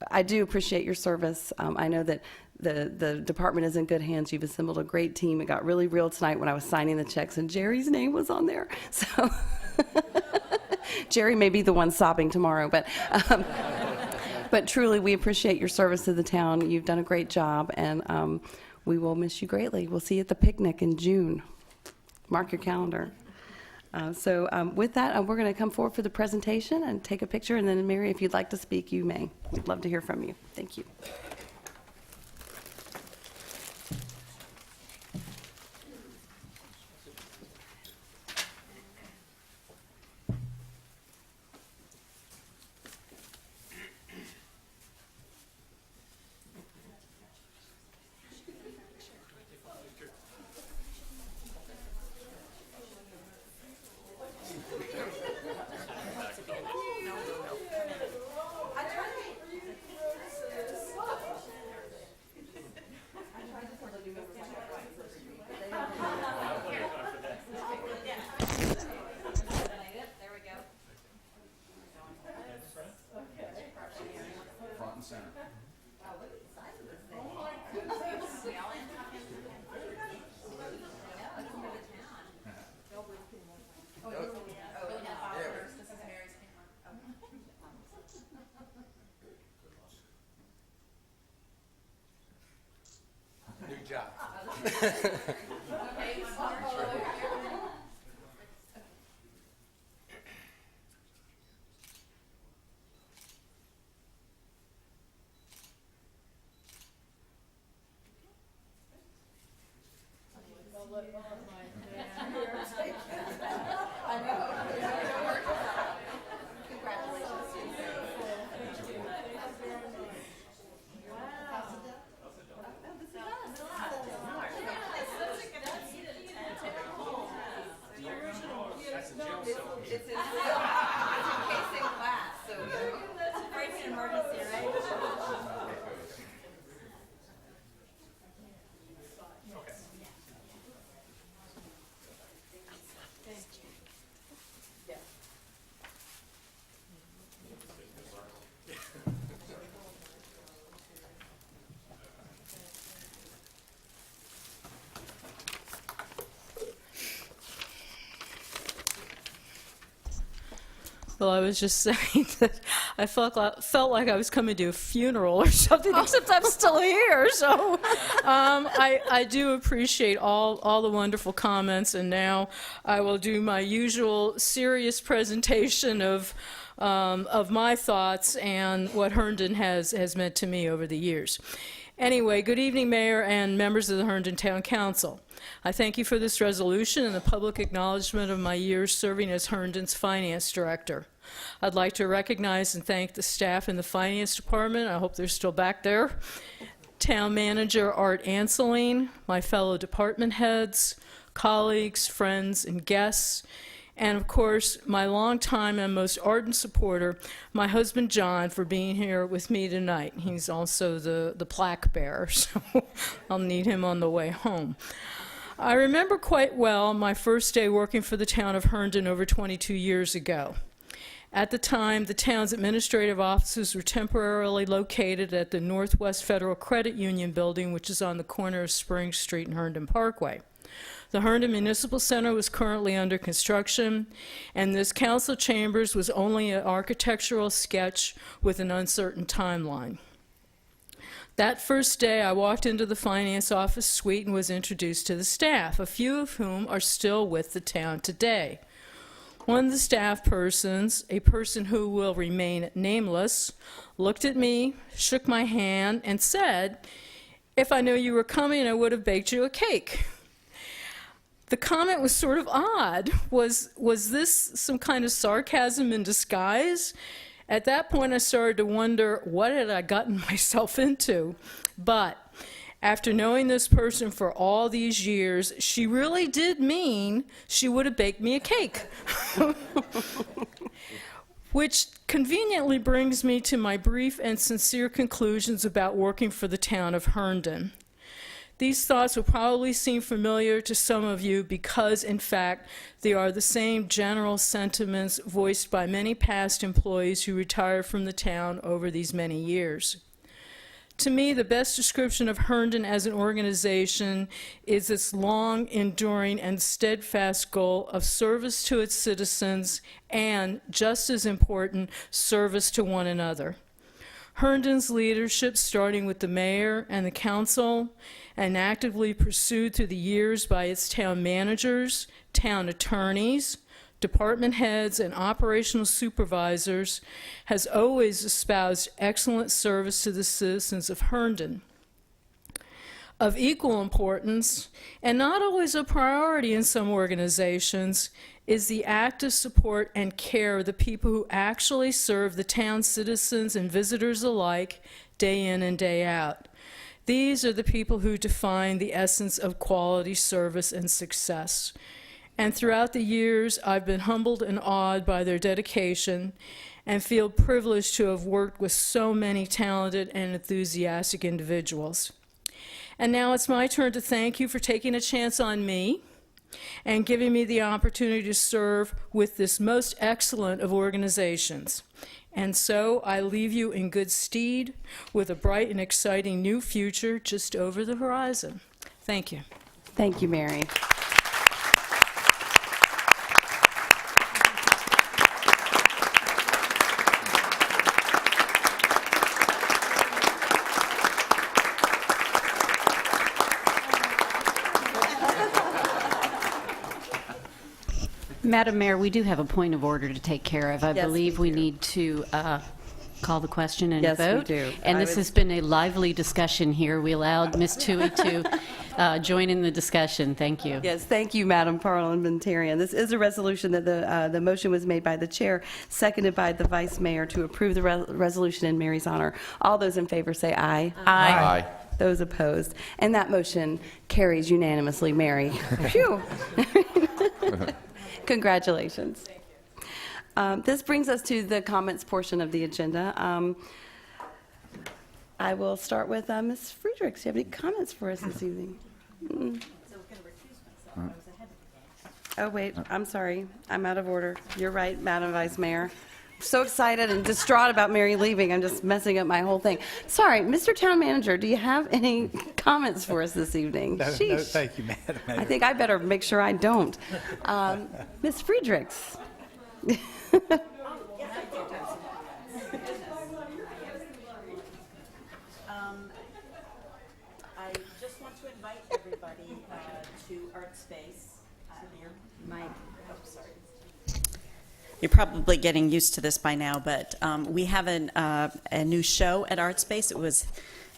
I do appreciate your service. I know that the department is in good hands. You've assembled a great team. It got really real tonight when I was signing the checks, and Jerry's name was on there. So Jerry may be the one sobbing tomorrow, but truly, we appreciate your service to the town. You've done a great job, and we will miss you greatly. We'll see you at the picnic in June. Mark your calendar. With that, we're going to come forward for the presentation and take a picture, and then Mary, if you'd like to speak, you may. We'd love to hear from you. Thank you. New job. Well, I was just saying that I felt like I was coming to a funeral or something, except I'm still here. So I do appreciate all the wonderful comments, and now I will do my usual serious presentation of my thoughts and what Herndon has meant to me over the years. Anyway, good evening, Mayor and members of the Herndon Town Council. I thank you for this resolution and the public acknowledgement of my years serving as Herndon's Finance Director. I'd like to recognize and thank the staff in the Finance Department. I hope they're still back there. Town Manager Art Anseline, my fellow department heads, colleagues, friends, and guests, and of course, my longtime and most ardent supporter, my husband John, for being here with me tonight. He's also the plaque bearer, so I'll need him on the way home. I remember quite well my first day working for the town of Herndon over 22 years ago. At the time, the town's administrative offices were temporarily located at the Northwest Federal Credit Union building, which is on the corner of Spring Street and Herndon Parkway. The Herndon Municipal Center was currently under construction, and this council chambers was only an architectural sketch with an uncertain timeline. That first day, I walked into the finance office suite and was introduced to the staff, a few of whom are still with the town today. One of the staff persons, a person who will remain nameless, looked at me, shook my hand, and said, "If I knew you were coming, I would have baked you a cake." The comment was sort of odd. Was this some kind of sarcasm in disguise? At that point, I started to wonder, what had I gotten myself into? But after knowing this person for all these years, she really did mean she would have baked me a cake. Which conveniently brings me to my brief and sincere conclusions about working for the town of Herndon. These thoughts will probably seem familiar to some of you because, in fact, they are the same general sentiments voiced by many past employees who retired from the town over these many years. To me, the best description of Herndon as an organization is its long, enduring, and steadfast goal of service to its citizens and, just as important, service to one another. Herndon's leadership, starting with the mayor and the council, and actively pursued through the years by its town managers, town attorneys, department heads, and operational supervisors, has always espoused excellent service to the citizens of Herndon. Of equal importance, and not always a priority in some organizations, is the active support and care of the people who actually serve the town's citizens and visitors alike day in and day out. These are the people who define the essence of quality service and success. And throughout the years, I've been humbled and awed by their dedication and feel privileged to have worked with so many talented and enthusiastic individuals. And now it's my turn to thank you for taking a chance on me and giving me the opportunity to serve with this most excellent of organizations. And so I leave you in good stead with a bright and exciting new future just over the horizon. Thank you. Thank you, Mary. Madam Mayor, we do have a point of order to take care of. I Yes, believe we we need to call the question and Yes, we vote. do. And I this would- has been a lively discussion here. We allowed Ms. Tui to join in the discussion. Thank you. Yes, thank you, Madam Parliamentarian. This is a resolution that the motion was made by the chair, seconded by the vice mayor to approve the resolution in Mary's honor. All those in favor say aye. Aye. Those opposed. And that motion carries unanimously, Mary. Phew. Congratulations. This brings us to the comments portion of the agenda. I will start with Ms. Friedrichs. Do you have any comments for us this evening? Oh, wait, I'm sorry. I'm out of order. You're right, Madam Vice Mayor. So excited and distraught about Mary leaving. I'm just messing up my whole thing. Sorry, Mr. Town Manager, do you have any comments for us this evening? No, Sheesh. thank you, Madam Mayor. I think I better make sure I don't. Ms. Friedrichs. I just want to invite everybody to Art Space. You're probably getting used to this by now, but we have a new show at Art Space. It was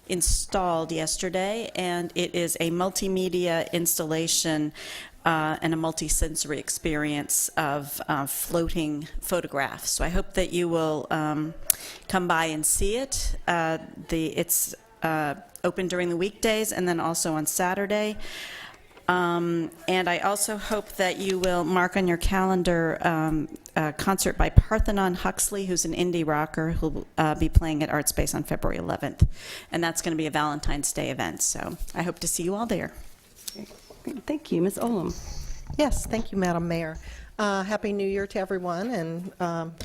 installed yesterday, and it is a multimedia installation and a multi-sensory experience of floating photographs. So I hope that you will come by and see it. It's open during the weekdays and then also on Saturday. And I also hope that you will mark on your calendar a concert by Parthenon Huxley, who's an indie rocker, who'll be playing at Art Space on February 11th. And that's going to be a Valentine's Day event, so I hope to see you all there. Thank you. Ms. Olam. Yes, thank you, Madam Mayor. Happy New Year to everyone, and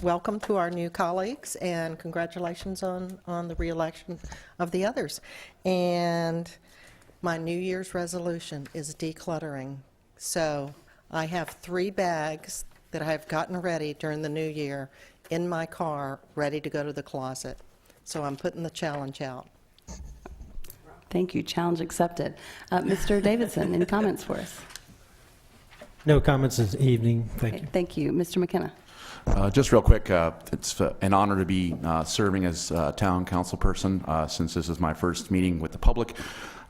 welcome to our new colleagues, and congratulations on the reelection of the others. And My New Year's resolution is decluttering. So I have 3 bags that I have gotten ready during the new year in my car, ready to go to the closet. So I'm putting the challenge out. Thank you. Challenge accepted. Mr. Davidson, any comments for us? No comments this evening. Thank you. Thank you. Mr. McKenna. Just real quick, it's an honor to be serving as town council person since this is my first meeting with the public.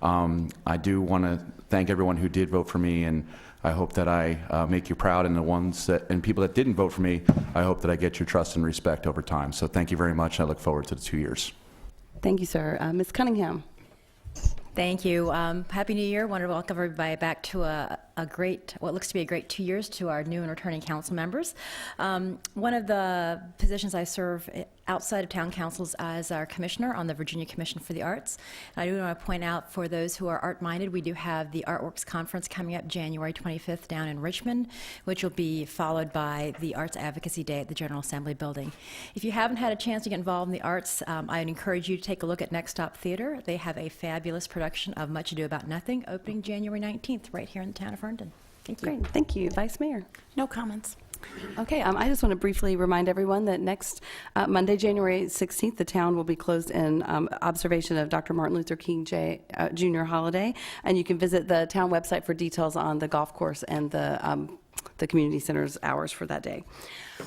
I do want to thank everyone who did vote for me, and I hope that I make you proud, and the ones that, and people that didn't vote for me, I hope that I get your trust and respect over time. So thank you very much. I look forward to the 2 years. Thank you, sir. Ms. Cunningham. Thank you. Happy New Year. Want to welcome everybody back to a great, what looks to be a great 2 years to our new and returning council members. One of the positions I serve outside of town councils as our commissioner on the Virginia Commission for the Arts. And I do want to point out for those who are art-minded, we do have the Artworks Conference coming up January 25th down in Richmond, which will be followed by the Arts Advocacy Day at the General Assembly Building. If you haven't had a chance to get involved in the arts, I'd encourage you to take a look at Next Stop Theater. They have a fabulous production of Much Ado About Nothing opening January 19th right here in the town of Herndon. Thank you. Great. Thank you. Vice Mayor. No comments. Okay, I just want to briefly remind everyone that next Monday, January 16th, the town will be closed in observation of Dr. Martin Luther King Jr. holiday, and you can visit the town website for details on the golf course and the community center's hours for that day.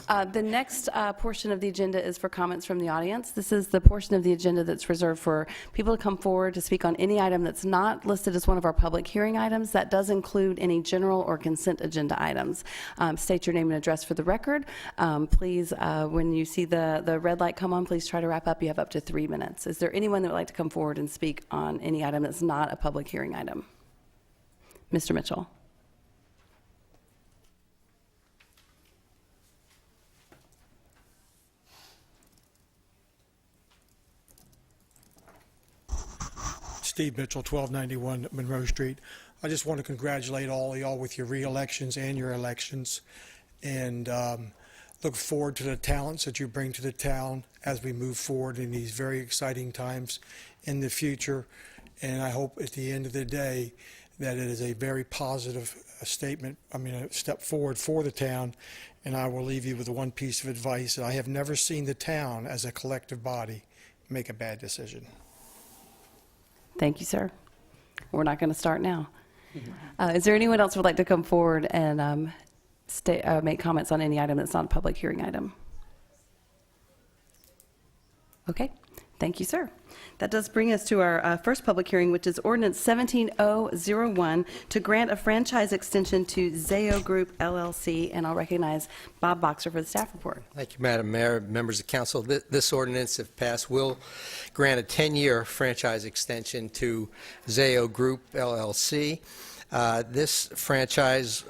The next portion of the agenda is for comments from the audience. This is the portion of the agenda that's reserved for people to come forward to speak on any item that's not listed as one of our public hearing items. That does include any general or consent agenda items. State your name and address for the record. Please, when you see the red light come on, please try to wrap up. You have up to 3 minutes. Is there anyone that would like to come forward and speak on any item that's not a public hearing item? Mr. Mitchell. Steve Mitchell, 1291 Monroe Street. I just want to congratulate all of y'all with your re-elections and your elections, and look forward to the talents that you bring to the town as we move forward in these very exciting times in the future. And I hope at the end of the day that it is a very positive statement, a step forward for the town. And I will leave you with one piece of advice, that I have never seen the town as a collective body make a bad decision. Thank you, sir. We're not going to start now. Is there anyone else who would like to come forward and make comments on any item that's not a public hearing item? Okay. Thank you, sir. That does bring us to our first public hearing, which is Ordinance 17001 to grant a franchise extension to Zayo Group LLC, and I'll recognize Bob Boxer for the staff report. Thank you, Madam Mayor, members of council. This ordinance, if passed, will grant a 10-year franchise extension to Zayo Group LLC. This franchise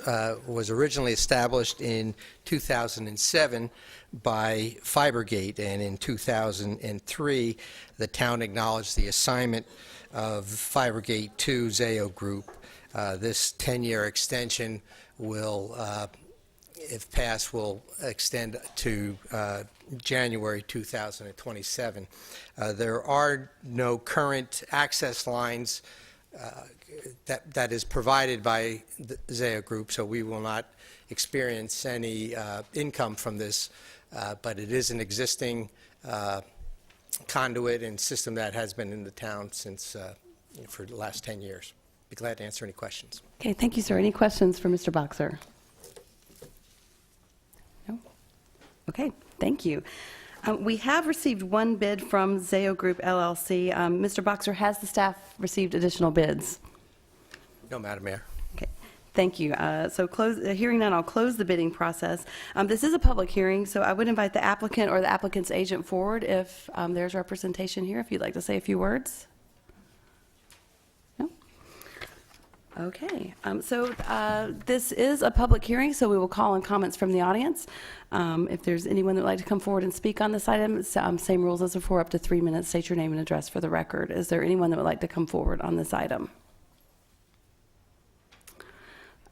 was originally established in 2007 by Fibergate, and in 2003 the town acknowledged the assignment of Fibergate to Zayo Group. This 10-year extension will, if passed, will extend to January 2027. There are no current access lines that is provided by the Zayo Group, so we will not experience any income from this, but it is an existing conduit and system that has been in the town since for the last 10 years. Be glad to answer any questions. Okay, thank you, sir. Any questions for Mr. Boxer? No? Okay, thank you. We have received one bid from Zayo Group LLC. Mr. Boxer, has the staff received additional bids? No, Madam Mayor. Okay, thank you. So hearing none, I'll close the bidding process. This is a public hearing, so I would invite the applicant or the applicant's agent forward if there's representation here, if you'd like to say a few words. No? Okay, so this is a public hearing, so we will call on comments from the audience. If there's anyone that would like to come forward and speak on this item, same rules as before, up to 3 minutes. State your name and address for the record. Is there anyone that would like to come forward on this item?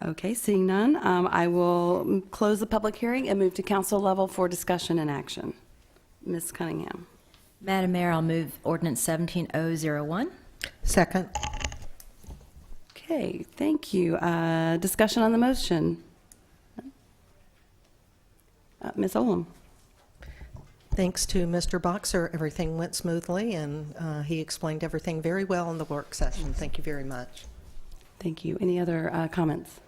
Okay, seeing none, I will close the public hearing and move to council level for discussion and action. Ms. Cunningham. Madam Mayor, I'll move Ordinance 17001. Second. Okay, thank you. Discussion on the motion. Ms. Olam. Thanks to Mr. Boxer, everything went smoothly, and he explained everything very well in the work session. Thank you very much. Thank you. Any other comments?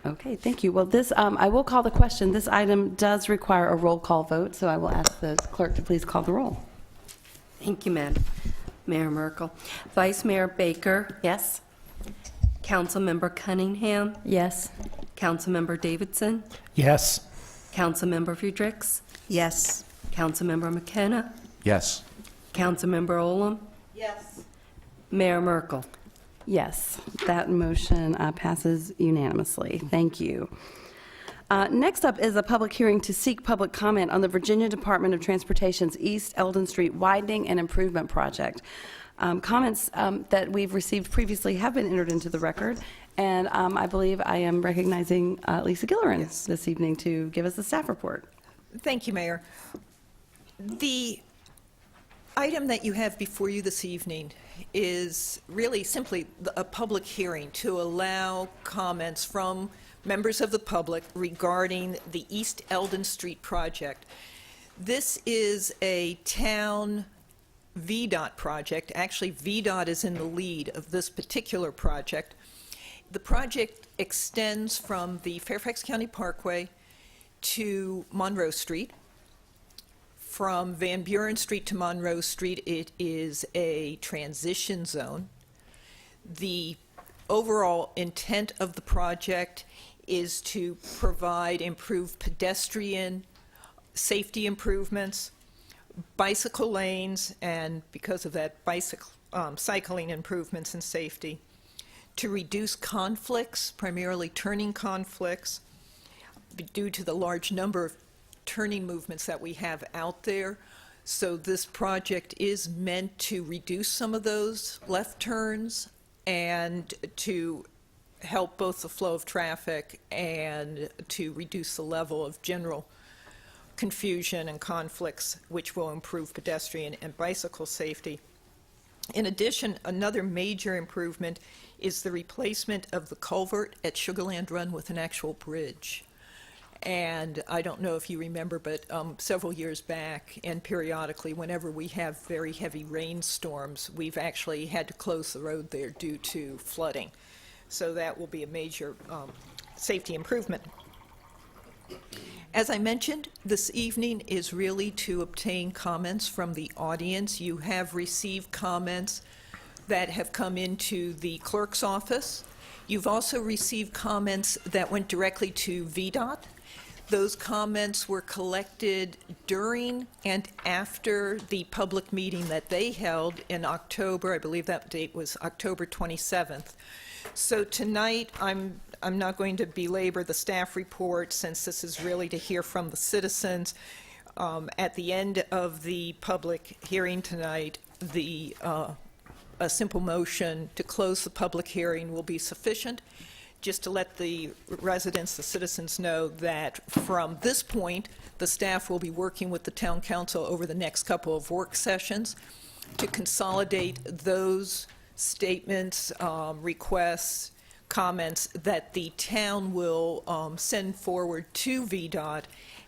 Okay, thank you. Well, this, I will call the question. This item does require a roll call vote, so I will ask the clerk to please call the roll. Thank you, Madam Mayor Merkel. Vice Mayor Baker? Yes. Councilmember Cunningham? Yes. Councilmember Davidson? Yes. Councilmember Friedrichs? Yes. Councilmember McKenna? Yes. Councilmember Olam? Yes. Mayor Merkel? Yes, that motion passes unanimously. Thank you. Next up is a public hearing to seek public comment on the Virginia Department of Transportation's East Eldon Street Widening and Improvement Project. Comments that we've received previously have been entered into the record, and I believe I am recognizing Lisa Gillerin this evening to give us the staff report. Thank you, Mayor. The item that you have before you this evening is really simply a public hearing to allow comments from members of the public regarding the East Eldon Street project. This is a town VDOT project. Actually, VDOT is in the lead of this particular project. The project extends from the Fairfax County Parkway to Monroe Street. From Van Buren Street to Monroe Street, it is a transition zone. The overall intent of the project is to provide improved pedestrian safety improvements, bicycle lanes, and because of that, cycling improvements and safety, to reduce conflicts, primarily turning conflicts, due to the large number of turning movements that we have out there. So this project is meant to reduce some of those left turns and to help both the flow of traffic and to reduce the level of general confusion and conflicts, which will improve pedestrian and bicycle safety. In addition, another major improvement is the replacement of the culvert at Sugarland Run with an actual bridge. And I don't know if you remember, but several years back and periodically, whenever we have very heavy rainstorms, we've actually had to close the road there due to flooding. So that will be a major safety improvement. As I mentioned, this evening is really to obtain comments from the audience. You have received comments that have come into the clerk's office. You've also received comments that went directly to VDOT. Those comments were collected during and after the public meeting that they held in October. I believe that date was October 27th. So tonight, I'm not going to belabor the staff report, since this is really to hear from the citizens. At the end of the public hearing tonight, a simple motion to close the public hearing will be sufficient, just to let the residents, the citizens, know that from this point, the staff will be working with the town council over the next couple of work sessions to consolidate those statements, requests, comments that the town will send forward to VDOT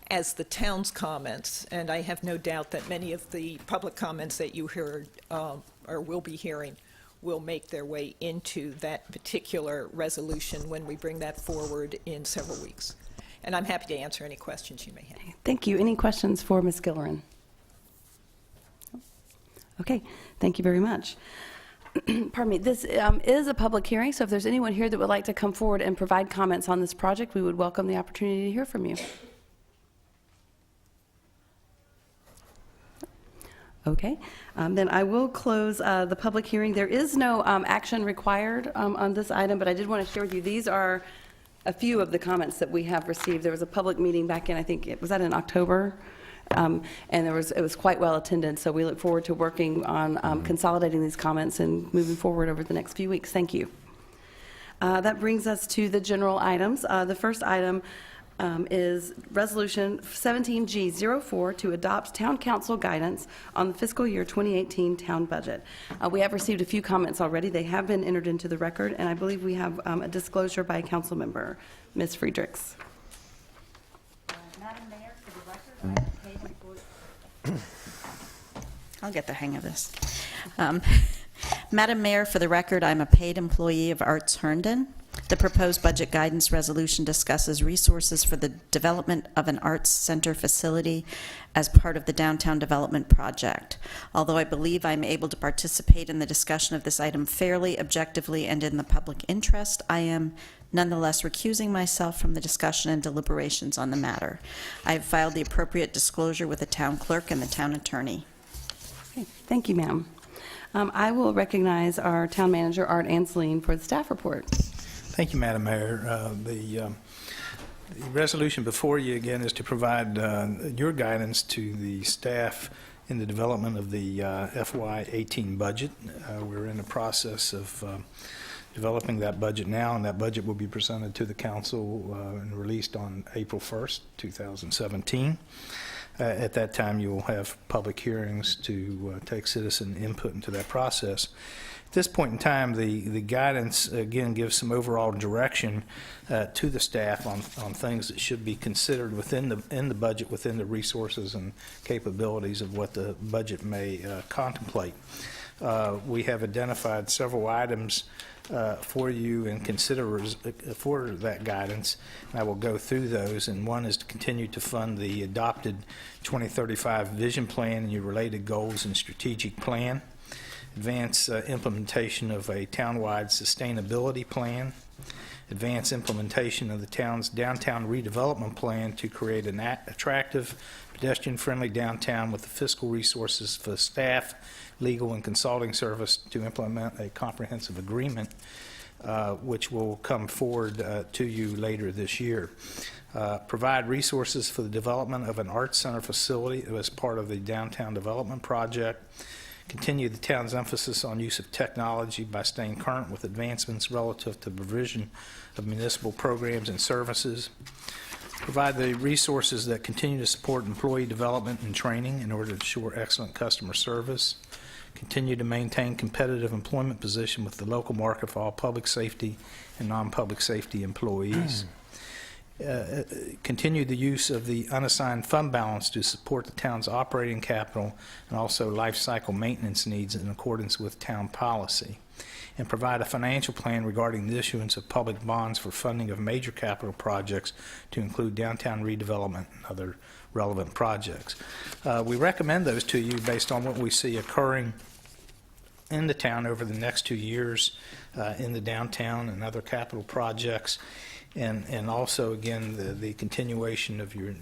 as the town's comments. And I have no doubt that many of the public comments that you heard or will be hearing will make their way into that particular resolution when we bring that forward in several weeks. And I'm happy to answer any questions you may have. Thank you. Any questions for Ms. Gillerin? Okay, thank you very much. Pardon me, this is a public hearing, so if there's anyone here that would like to come forward and provide comments on this project, we would welcome the opportunity to hear from you. Okay, then I will close the public hearing. There is no action required on this item, but I did want to share with you, these are a few of the comments that we have received. There was a public meeting back in, I think, was that in October? And it was quite well attended, so we look forward to working on consolidating these comments and moving forward over the next few weeks. Thank you. That brings us to the general items. The first item is Resolution 17G04 to adopt Town Council guidance on the fiscal year 2018 town budget. We have received a few comments already. They have been entered into the record, and I believe we have a disclosure by a council member, Ms. Friedrichs. Madam Mayor, for the record, I'll get the hang of this. Madam Mayor, for the record, I'm a paid employee of Arts Herndon. The proposed budget guidance resolution discusses resources for the development of an arts center facility as part of the downtown development project. Although I believe I'm able to participate in the discussion of this item fairly, objectively, and in the public interest, I am nonetheless recusing myself from the discussion and deliberations on the matter. I have filed the appropriate disclosure with the town clerk and the town attorney. Okay, thank you, ma'am. I will recognize our town manager, Art Anseline, for the staff report. Thank you, Madam Mayor. The resolution before you, again, is to provide your guidance to the staff in the development of the FY18 budget. We're in the process of developing that budget now, and that budget will be presented to the council and released on April 1st, 2017. At that time, you will have public hearings to take citizen input into that process. At this point in time, the guidance, again, gives some overall direction to the staff on things that should be considered in the budget, within the resources and capabilities of what the budget may contemplate. We have identified several items for you and considerers for that guidance. And I will go through those, and one is to continue to fund the adopted 2035 vision plan and your related goals and strategic plan, advance implementation of a townwide sustainability plan, advance implementation of the town's downtown redevelopment plan to create an attractive, pedestrian-friendly downtown with the fiscal resources for staff, legal and consulting service to implement a comprehensive agreement, which will come forward to you later this year. Provide resources for the development of an arts center facility as part of the downtown development project. Continue the town's emphasis on use of technology by staying current with advancements relative to provision of municipal programs and services. Provide the resources that continue to support employee development and training in order to ensure excellent customer service. Continue to maintain competitive employment position with the local market for all public safety and non-public safety employees. Continue the use of the unassigned fund balance to support the town's operating capital and also life cycle maintenance needs in accordance with town policy. And provide a financial plan regarding the issuance of public bonds for funding of major capital projects to include downtown redevelopment and other relevant projects. We recommend those to you based on what we see occurring in the town over the next 2 years in the downtown and other capital projects. And also, again, the continuation of your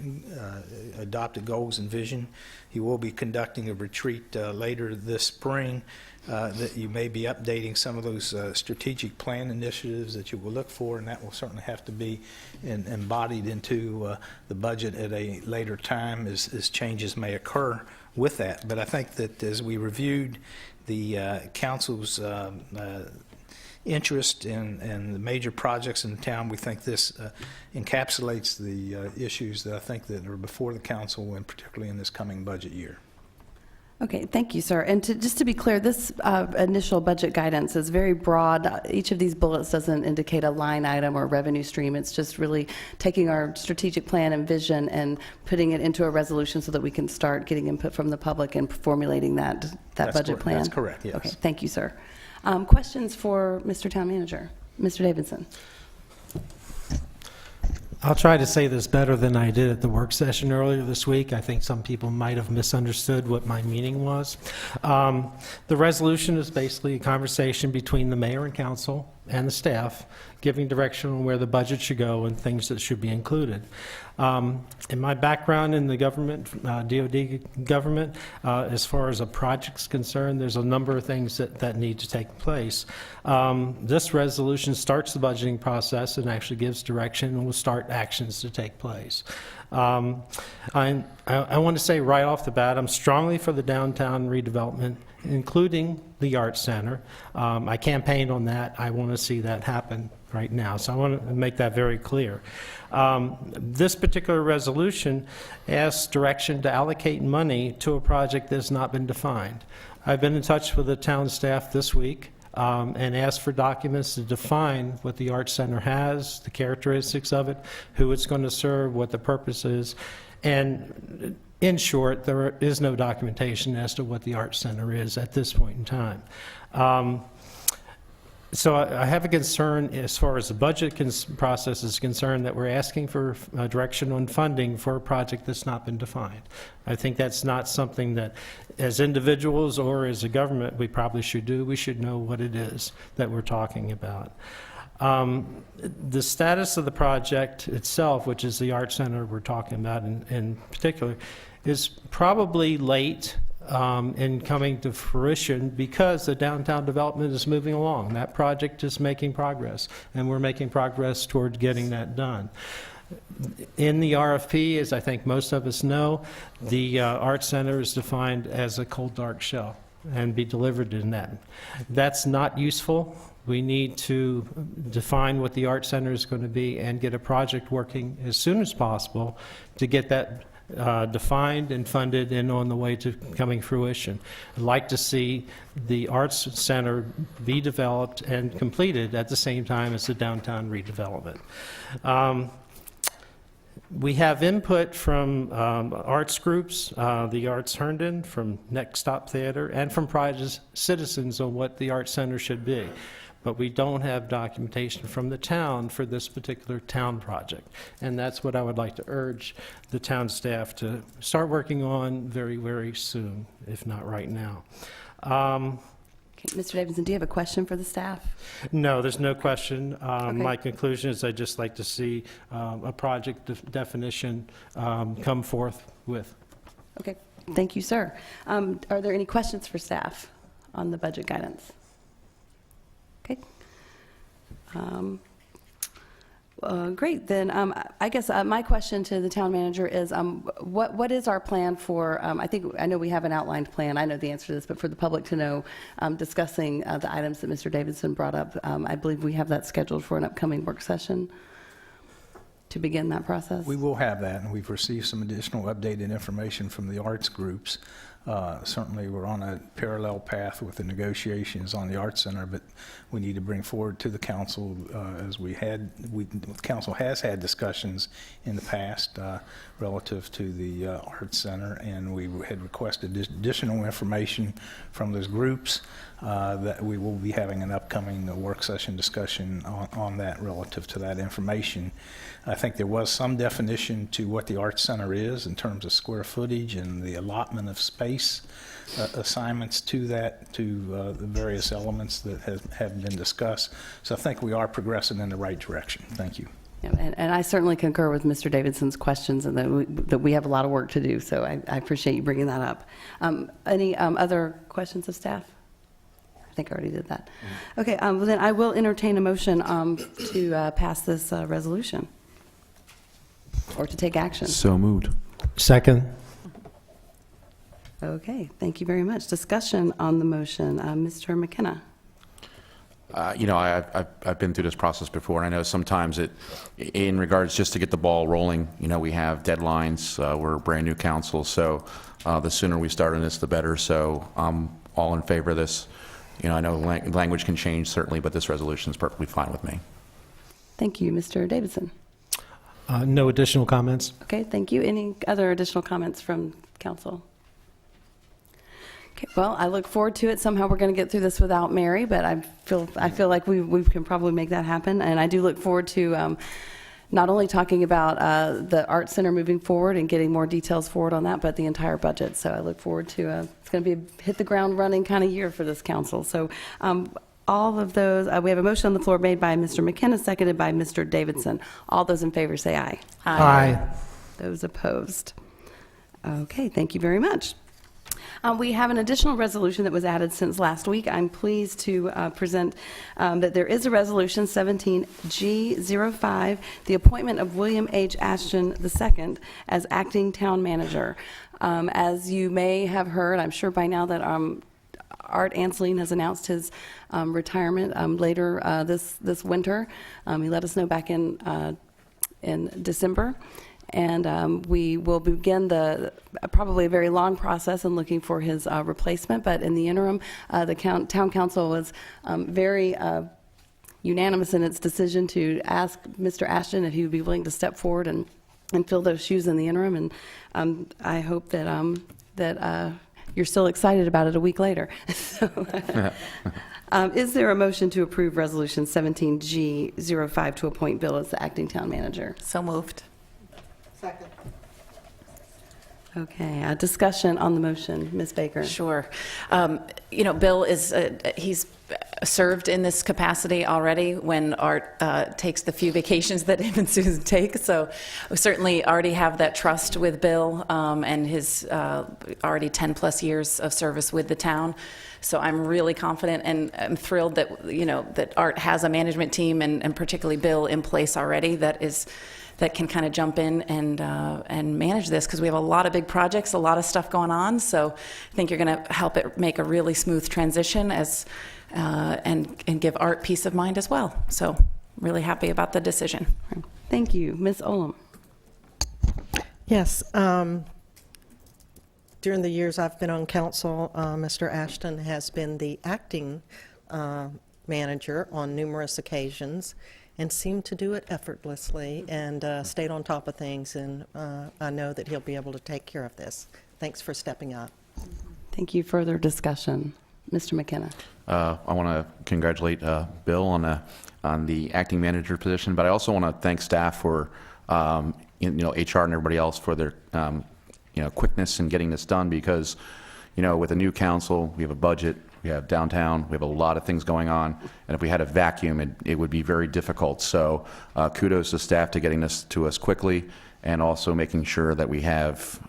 adopted goals and vision. You will be conducting a retreat later this spring that you may be updating some of those strategic plan initiatives that you will look for, and that will certainly have to be embodied into the budget at a later time as changes may occur with that. But I think that as we reviewed the council's interest in the major projects in the town, we think this encapsulates the issues that I think that are before the council, and particularly in this coming budget year. Okay, thank you, sir. And just to be clear, this initial budget guidance is very broad. Each of these bullets doesn't indicate a line item or revenue stream. It's just really taking our strategic plan and vision and putting it into a resolution so that we can start getting input from the public and formulating that budget plan. That's correct, yes. Okay, thank you, sir. Questions for Mr. Town Manager? Mr. Davidson. I'll try to say this better than I did at the work session earlier this week. I think some people might have misunderstood what my meaning was. The resolution is basically a conversation between the mayor and council and the staff, giving direction on where the budget should go and things that should be included. In my background in the government, DOD government, as far as a project's concerned, there's a number of things that need to take place. This resolution starts the budgeting process and actually gives direction and will start actions to take place. I want to say right off the bat, I'm strongly for the downtown redevelopment, including the Arts Center. I campaigned on that. I want to see that happen right now. So I want to make that very clear. This particular resolution asks direction to allocate money to a project that has not been defined. I've been in touch with the town staff this week and asked for documents to define what the Arts Center has, the characteristics of it, who it's going to serve, what the purpose is, and in short, there is no documentation as to what the Arts Center is at this point in time. So I have a concern as far as the budget process is concerned that we're asking for direction on funding for a project that's not been defined. I think that's not something that as individuals or as a government we probably should do. We should know what it is that we're talking about. The status of the project itself, which is the Arts Center we're talking about in particular, is probably late in coming to fruition because the downtown development is moving along. That project is making progress, and we're making progress toward getting that done. In the RFP, as I think most of us know, the Arts Center is defined as a cold dark shell and be delivered in that. That's not useful. We need to define what the Arts Center is going to be and get a project working as soon as possible to get that defined and funded and on the way to coming fruition. I'd like to see the Arts Center be developed and completed at the same time as the downtown redevelopment. We have input from arts groups, the Arts Herndon, from Next Stop Theater, and from private citizens on what the Arts Center should be. But we don't have documentation from the town for this particular town project. And that's what I would like to urge the town staff to start working on very, very soon, if not right now. Okay, Mr. Davidson, do you have a question for the staff? No, there's no question. Okay. My conclusion is I'd just like to see a project definition come forth with. Okay, thank you, sir. Are there any questions for staff on the budget guidance? Okay. Great. Then I guess my question to the town manager is, what is our plan for? I know we have an outlined plan. I know the answer to this, but for the public to know, discussing the items that Mr. Davidson brought up, I believe we have that scheduled for an upcoming work session to begin that process. We will have that, and we've received some additional updated information from the arts groups. Certainly, we're on a parallel path with the negotiations on the Arts Center, but we need to bring forward to the council, as the council has had discussions in the past relative to the Arts Center, and we had requested additional information from those groups that we will be having an upcoming work session discussion on that relative to that information. I think there was some definition to what the Arts Center is in terms of square footage and the allotment of space assignments to that, to the various elements that have been discussed. So I think we are progressing in the right direction. Thank you. Yeah, and I certainly concur with Mr. Davidson's questions, and that we have a lot of work to do, so I appreciate you bringing that up. Any other questions of staff? I think I already did that. Okay, well then I will entertain a motion to pass this resolution or to take action. So moved. Second. Okay, thank you very much. Discussion on the motion. Mr. McKenna. I've been through this process before, and I know sometimes in regards just to get the ball rolling, we have deadlines. We're a brand new council, so the sooner we start on this, the better. So I'm all in favor of this. I know language can change, certainly, but this resolution is perfectly fine with me. Thank you. Mr. Davidson. No additional comments. Okay, thank you. Any other additional comments from council? Okay, well, I look forward to it. Somehow we're going to get through this without Mary, but I feel like we can probably make that happen. And I do look forward to not only talking about the Arts Center moving forward and getting more details forward on that, but the entire budget. So I look forward to it's going to be a hit the ground running kind of year for this council. So all of those, we have a motion on the floor made by Mr. McKenna, seconded by Mr. Davidson. All those in favor say aye. Aye. Those opposed. Okay, thank you very much. We have an additional resolution that was added since last week. I'm pleased to present that there is a resolution 17G05, the appointment of William H. Ashton II as acting town manager. As you may have heard, I'm sure by now that Art Anseline has announced his retirement later this winter. He let us know back in December. And we will begin probably a very long process in looking for his replacement. But in the interim, the town council was very unanimous in its decision to ask Mr. Ashton if he would be willing to step forward and fill those shoes in the interim. And I hope that you're still excited about it a week later. Is there a motion to approve Resolution 17G05 to appoint Bill as the acting town manager? So moved. Second. Okay, discussion on the motion. Ms. Baker. Sure. Bill is, he's served in this capacity already when Art takes the few vacations that him and Susan take. So we certainly already have that trust with Bill and his already 10-plus years of service with the town. So I'm really confident, and I'm thrilled that, that Art has a management team, and particularly Bill, in place already that can kind of jump in and manage this, because we have a lot of big projects, a lot of stuff going on. So I think you're going to help it make a really smooth transition and give Art peace of mind as well. So really happy about the decision. Thank you. Ms. Olam. Yes. During the years I've been on council, Mr. Ashton has been the acting manager on numerous occasions and seemed to do it effortlessly and stayed on top of things. And I know that he'll be able to take care of this. Thanks for stepping up. Thank you. Further discussion. Mr. McKenna. I want to congratulate Bill on the acting manager position, but I also want to thank staff for, HR and everybody else for their, quickness in getting this done, because, with a new council, we have a budget, we have downtown, we have a lot of things going on, and if we had a vacuum, it would be very difficult. So kudos to staff to getting this to us quickly, and also making sure that we have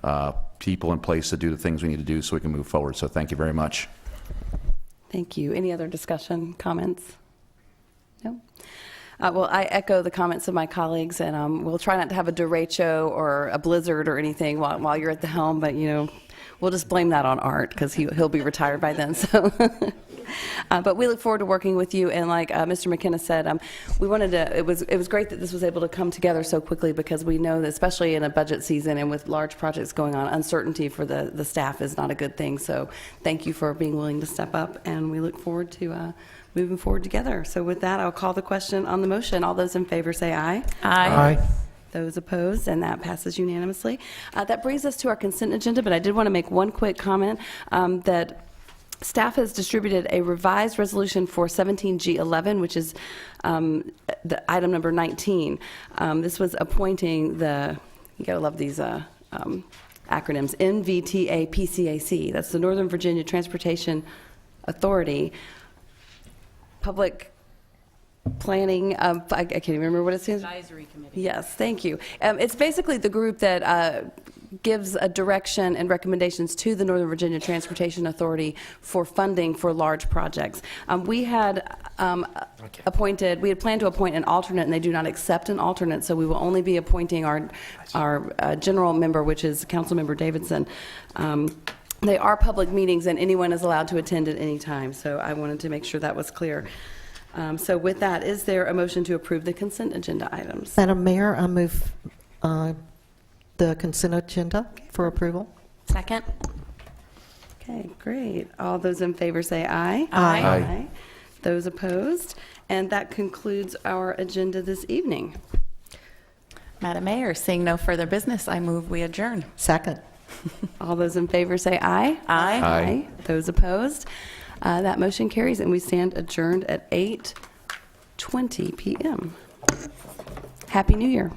people in place to do the things we need to do so we can move forward. So thank you very much. Thank you. Any other discussion, comments? No? Well, I echo the comments of my colleagues, and we'll try not to have a derecho or a blizzard or anything while you're at the helm, but, we'll just blame that on Art, because he'll be retired by then. So, but we look forward to working with you. And like Mr. McKenna said, we wanted to. It was great that this was able to come together so quickly, because we know that, especially in a budget season and with large projects going on, uncertainty for the staff is not a good thing. So, thank you for being willing to step up, and we look forward to moving forward together. So, with that, I'll call the question on the motion. All those in favor say aye. Aye. Aye. Those opposed, and that passes unanimously. That brings us to our consent agenda, but I did want to make one quick comment that staff has distributed a revised resolution for 17G11, which is the item number 19. This was appointing you gotta love these acronyms, NVTA PCAC. That's the Northern Virginia Transportation Authority. Public Planning, I can't even remember what it stands for. Advisory Committee. Yes, thank you. It's basically the group that gives a direction and recommendations to the Northern Virginia Transportation Authority for funding for large projects. We had we had planned to appoint an alternate, and they do not accept an alternate, so we will only be appointing our general member, which is Councilmember Davidson. They are public meetings, and anyone is allowed to attend at any time, so I wanted to make sure that was clear. So with that, is there a motion to approve the consent agenda items? Madam Mayor, I move the consent agenda for approval. Second. Okay, great. All those in favor say aye. Aye. Aye. Those opposed? And that concludes our agenda this evening. Madam Mayor, seeing no further business, I move we adjourn. Second. All those in favor say aye. Aye. Aye. Those opposed? That motion carries, and we stand adjourned at 8:20 p.m. Happy New Year.